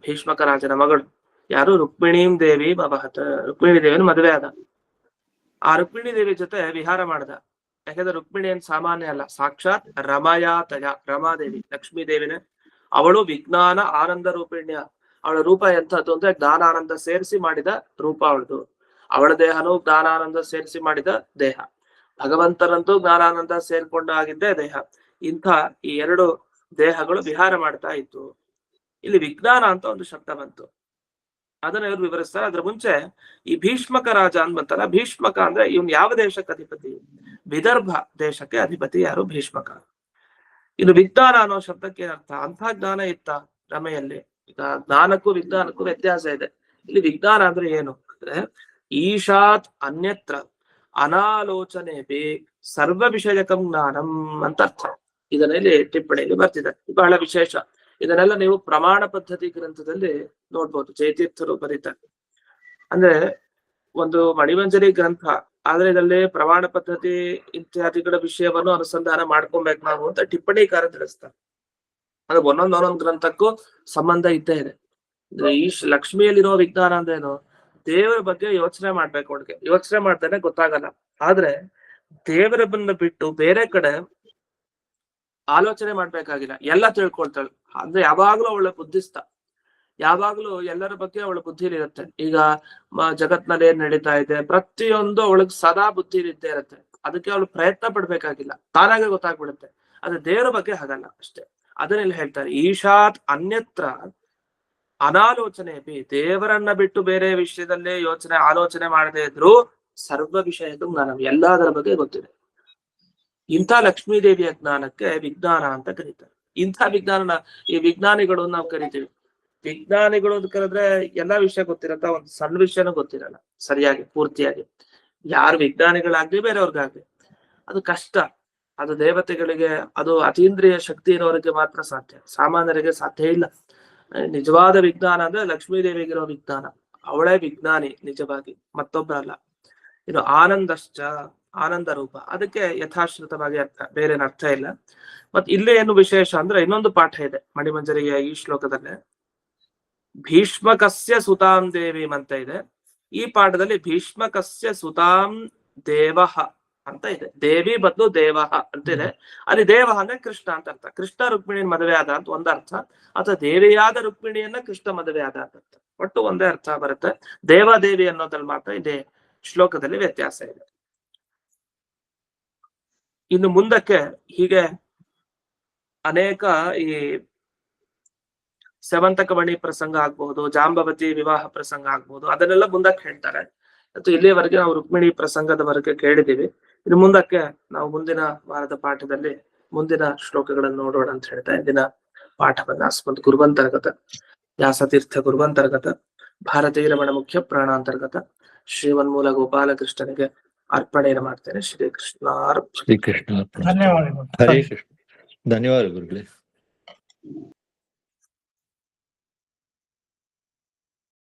B: ಭೀಷ್ಮಕ ರಾಜನ ಮಗಳು ಯಾರು, ರುಕ್ಮಿಣೀಂ ದೇವಿ ಅವಹತ, ರುಕ್ಮಿಣಿ ದೇವಿನ ಮದುವೆ ಆದ. ಆ ರುಕ್ಮಿಣಿ ದೇವಿ ಜೊತೆ ವಿಹಾರ ಮಾಡ್ದ. ಯಾಕಂದ್ರೆ ರುಕ್ಮಿಣಿ ಏನ್ ಸಾಮಾನ್ಯ ಅಲ್ಲ, ಸಾಕ್ಷಾತ್ ರಮಯಾತಯ, ರಮಾದೇವಿ ಲಕ್ಷ್ಮೀ ದೇವಿನೇ. ಅವಳು ವಿಜ್ಞಾನ ಆನಂದ ರೂಪಿಣ್ಯ. ಅವಳ ರೂಪ ಎಂಥದ್ದು ಅಂದ್ರೆ ಜ್ಞಾನಾನಂದ ಸೇರಿಸಿ ಮಾಡಿದ ರೂಪ ಅವಳದು. ಅವಳ ದೇಹನು ಜ್ಞಾನಾನಂದ ಸೇರಿಸಿ ಮಾಡಿದ ದೇಹ. ಭಗವಂತನಂತೂ ಜ್ಞಾನಾನಂದ ಸೇರ್ಕೊಂಡು ಆಗಿದ್ದೇ ದೇಹ. ಇಂಥ ಈ ಎರಡು ದೇಹಗಳು ವಿಹಾರ ಮಾಡ್ತಾ ಇತ್ತು. ಇಲ್ಲಿ ವಿಜ್ಞಾನ ಅಂತ ಒಂದು ಶಬ್ದ ಬಂತು, ಅದನ್ನ ಇವರು ವಿವರಿಸ್ತಾರೆ. ಅದ್ರ ಮುಂಚೆ ಈ ಭೀಷ್ಮಕ ರಾಜ ಅಂತ ಬಂತಲ್ಲ, ಭೀಷ್ಮಕ ಅಂದ್ರೆ ಇವನ್ ಯಾವ ದೇಶಕ್ಕೆ ಅಧಿಪತಿ? ವಿದರ್ಭ ದೇಶಕ್ಕೆ ಅಧಿಪತಿ ಯಾರು? ಭೀಷ್ಮಕ. ಇನ್ನು ವಿಜ್ಞಾನ ಅನ್ನೋ ಶಬ್ದಕ್ಕೆ ಏನರ್ಥ? ಅಂಥ ಜ್ಞಾನ ಇತ್ತ ರಮೆಯಲ್ಲಿ? ಈಗ ಜ್ಞಾನಕ್ಕೂ ವಿಜ್ಞಾನಕ್ಕೂ ವ್ಯತ್ಯಾಸ ಇದೆ. ಇಲ್ಲಿ ವಿಜ್ಞಾನ ಅಂದ್ರೆ ಏನು ಅಂದ್ರೆ ಈಶಾತ್ ಅನ್ಯತ್ರ ಅನಾಲೋಚನೆ ಬೇ ಸರ್ವ ವಿಷಯಕಂ ಜ್ಞಾನಂ ಅಂತ ಅರ್ಥ. ಇದನ್ನಲ್ಲಿ ಟಿಪ್ಪಣಿಯಲ್ಲಿ ಬರ್ತಿದೆ, ಬಹಳ ವಿಶೇಷ. ಇದನ್ನೆಲ್ಲ ನೀವು ಪ್ರಮಾಣ ಪದ್ಧತಿ ಗ್ರಂಥದಲ್ಲಿ ನೋಡ್ಬೋದು, ಜಯತೀರ್ಥರು ಬರೀತಾರೆ. ಅಂದ್ರೆ ಒಂದು ಮಣಿಮಂಜರಿ ಗ್ರಂಥ, ಆದ್ರೆ ಇದರಲ್ಲಿ ಪ್ರಮಾಣ ಪದ್ಧತಿ ಇತ್ಯಾದಿಗಳ ವಿಷಯವನ್ನು ಅನುಸಂಧಾನ ಮಾಡ್ಕೊಬೇಕು ನಾವು ಅಂತ ಟಿಪ್ಪಣಿಕಾರ ತಿಳಿಸ್ತಾರೆ. ಅಂದ್ರೆ ಒಂದೊಂದ್ ಗ್ರಂಥಕ್ಕೂ ಸಂಬಂಧ ಇದ್ದೇ ಇದೆ. ಈ ಲಕ್ಷ್ಮಿಯಲ್ಲಿರೋ ವಿಜ್ಞಾನ ಅಂದ್ರೇನು? ದೇವರ ಬಗ್ಗೆ ಯೋಚನೆ ಮಾಡ್ಬೇಕು. ಅವ್ಳಿಗೆ ಯೋಚನೆ ಮಾಡ್ತಾನೆ ಗೊತ್ತಾಗಲ್ಲ. ಆದ್ರೆ ದೇವರನ್ನ ಬಿಟ್ಟು ಬೇರೆ ಕಡೆ ಆಲೋಚನೆ ಮಾಡ್ಬೇಕಾಗಿಲ್ಲ, ಎಲ್ಲ ತಿಳ್ಕೊಳ್ತಾಳೆ. ಅಂದ್ರೆ ಯಾವಾಗ್ಲೂ ಅವಳ ಬುದ್ಧಿಸ್ತ, ಯಾವಾಗ್ಲೂ ಎಲ್ಲರ ಬಗ್ಗೆ ಅವಳ ಬುದ್ಧಿಲಿ ಇರುತ್ತೆ. ಈಗ ಜಗತ್ನಲ್ಲಿ ಏನ್ ನಡೀತಾ ಇದೆ ಪ್ರತಿಯೊಂದು ಅವಳಿಗೆ ಸದಾ ಬುದ್ಧಿಲಿ ಇದ್ದೇ ಇರುತ್ತೆ. ಅದಕ್ಕೆ ಅವಳು ಪ್ರಯತ್ನ ಪಡ್ಬೇಕಾಗಿಲ್ಲ, ತಾನಾಗೆ ಗೊತ್ತಾಗ್ಬಿಡುತ್ತೆ. ಆದ್ರೆ ದೇವರ ಬಗ್ಗೆ ಹಾಗಲ್ಲ ಅಷ್ಟೇ. ಅದನ್ನೆಲ್ಲ ಹೇಳ್ತಾರೆ, ಈಶಾತ್ ಅನ್ಯತ್ರ ಅನಾಲೋಚನೆ ಬಿ, ದೇವರನ್ನ ಬಿಟ್ಟು ಬೇರೆ ವಿಷಯದಲ್ಲೇ ಆಲೋಚನೆ ಮಾಡದೇ ಇದ್ರು ಸರ್ವ ವಿಷಯಕ್ಕೂ ಜ್ಞಾನ, ಎಲ್ಲದರ ಬಗ್ಗೆ ಗೊತ್ತಿದೆ. ಇಂಥ ಲಕ್ಷ್ಮೀ ದೇವಿಯ ಜ್ಞಾನಕ್ಕೆ ವಿಜ್ಞಾನ ಅಂತ ಕರೀತಾರೆ. ಇಂಥ ವಿಜ್ಞಾನ, ಈ ವಿಜ್ಞಾನಿಗಳು ನಾವು ಕರಿತೀವಿ. ವಿಜ್ಞಾನಿಗಳು ಅಂತ ಕರೆದ್ರೆ ಎಲ್ಲಾ ವಿಷಯ ಗೊತ್ತಿರತ್ತ, ಒಂದು ಸಣ್ಣ ವಿಷಯನೂ ಗೊತ್ತಿರಲ್ಲ ಸರಿಯಾಗಿ ಪೂರ್ತಿಯಾಗಿ. ಯಾರು ವಿಜ್ಞಾನಿಗಳಾಗ್ಲಿ ಬೇರೆಯವ್ರಿಗಾಗ್ಲಿ ಅದು ಕಷ್ಟ. ಅದು ದೇವತೆಗಳಿಗೆ, ಅದು ಅತೀಂದ್ರಿಯ ಶಕ್ತಿ ಇರೋರಿಗೆ ಮಾತ್ರ ಸಾಧ್ಯ, ಸಾಮಾನ್ಯರಿಗೆ ಸಾಧ್ಯ ಇಲ್ಲ. ನಿಜವಾದ ವಿಜ್ಞಾನ ಅಂದ್ರೆ ಲಕ್ಷ್ಮೀ ದೇವಿಗಿರೋ ವಿಜ್ಞಾನ, ಅವಳೇ ವಿಜ್ಞಾನಿ ನಿಜವಾಗಿ, ಮತ್ತೊಬ್ಬರಲ್ಲ. ಇದು ಆನಂದಶ್ಚ, ಆನಂದ ರೂಪ, ಅದಕ್ಕೆ ಯಥಾಶ್ರುತವಾಗಿ ಅರ್ಥ, ಬೇರೇನು ಅರ್ಥ ಇಲ್ಲ. ಮತ್ ಇಲ್ಲೇ ಏನು ವಿಶೇಷ ಅಂದ್ರೆ ಇನ್ನೊಂದು ಪಾಠ ಇದೆ ಮಣಿಮಂಜರಿಯ ಈ ಶ್ಲೋಕದಲ್ಲೇ, ಭೀಷ್ಮಕಸ್ಯ ಸುತಾಂ ದೇವಿ ಅಂತ ಇದೆ. ಈ ಪಾಠದಲ್ಲಿ ಭೀಷ್ಮಕಸ್ಯ ಸುತಾಂ ದೇವಃ ಅಂತ ಇದೆ, ದೇವಿ ಬದಲು ದೇವಃ ಅಂತಿದೆ. ಅಲ್ಲಿ ದೇವಃ ಅಂದ್ರೆ ಕೃಷ್ಣ ಅಂತ ಅರ್ಥ. ಕೃಷ್ಣ ರುಕ್ಮಿಣಿಯನ್ ಮದುವೆ ಆದ ಅಂತ ಒಂದರ್ಥ, ಅಥವಾ ದೇವಿಯಾದ ರುಕ್ಮಿಣಿಯನ್ನ ಕೃಷ್ಣ ಮದುವೆ ಆದ ಅಂತ ಅರ್ಥ. ಒಟ್ಟು ಒಂದೇ ಅರ್ಥ ಬರುತ್ತೆ. ದೇವಾದೇವಿ ಅನ್ನೋದ್ರಲ್ಲಿ ಮಾತ್ರ ಇದೆ ಶ್ಲೋಕದಲ್ಲಿ ವ್ಯತ್ಯಾಸ ಇದೆ. ಇನ್ನು ಮುಂದಕ್ಕೆ ಹೀಗೆ ಅನೇಕ ಈ ಸೆವಂತಕಮಣಿ ಪ್ರಸಂಗ ಆಗ್ಬಹುದು, ಜಾಂಬವತಿ ವಿವಾಹ ಪ್ರಸಂಗ ಆಗ್ಬಹುದು, ಅದನ್ನೆಲ್ಲ ಮುಂದಕ್ಕೆ ಹೇಳ್ತಾರೆ. ಮತ್ತು ಇಲ್ಲಿಯವರೆಗೆ ನಾವು ರುಕ್ಮಿಣಿ ಪ್ರಸಂಗದವರೆಗೆ ಕೇಳಿದೀವಿ. ಇನ್ನು ಮುಂದಕ್ಕೆ ನಾವು ಮುಂದಿನ ವಾರದ ಪಾಠದಲ್ಲಿ ಮುಂದಿನ ಶ್ಲೋಕಗಳನ್ನು ನೋಡೋಣ ಅಂತ ಹೇಳ್ತಾ ಇಂದಿನ ಪಾಠವನ್ನ ಅಸ್ಮದ್ ಗುರುವಂತರ್ಗತ ವ್ಯಾಸತೀರ್ಥ ಗುರುವಂತರ್ಗತ ಭಾರತೀಯ ರಮಣ ಮುಖ್ಯ ಪ್ರಾಣಾಂತರ್ಗತ ಶ್ರೀವನ್ಮೂಲ ಗೋಪಾಲಕೃಷ್ಣನಿಗೆ ಅರ್ಪಣೆಯನ್ನು ಮಾಡ್ತೇನೆ. ಶ್ರೀಕೃಷ್ಣ
C: ಧನ್ಯವಾದಗಳು. ಹರೇ ಕೃಷ್ಣ. ಧನ್ಯವಾದ ಗುರುಗಳೇ.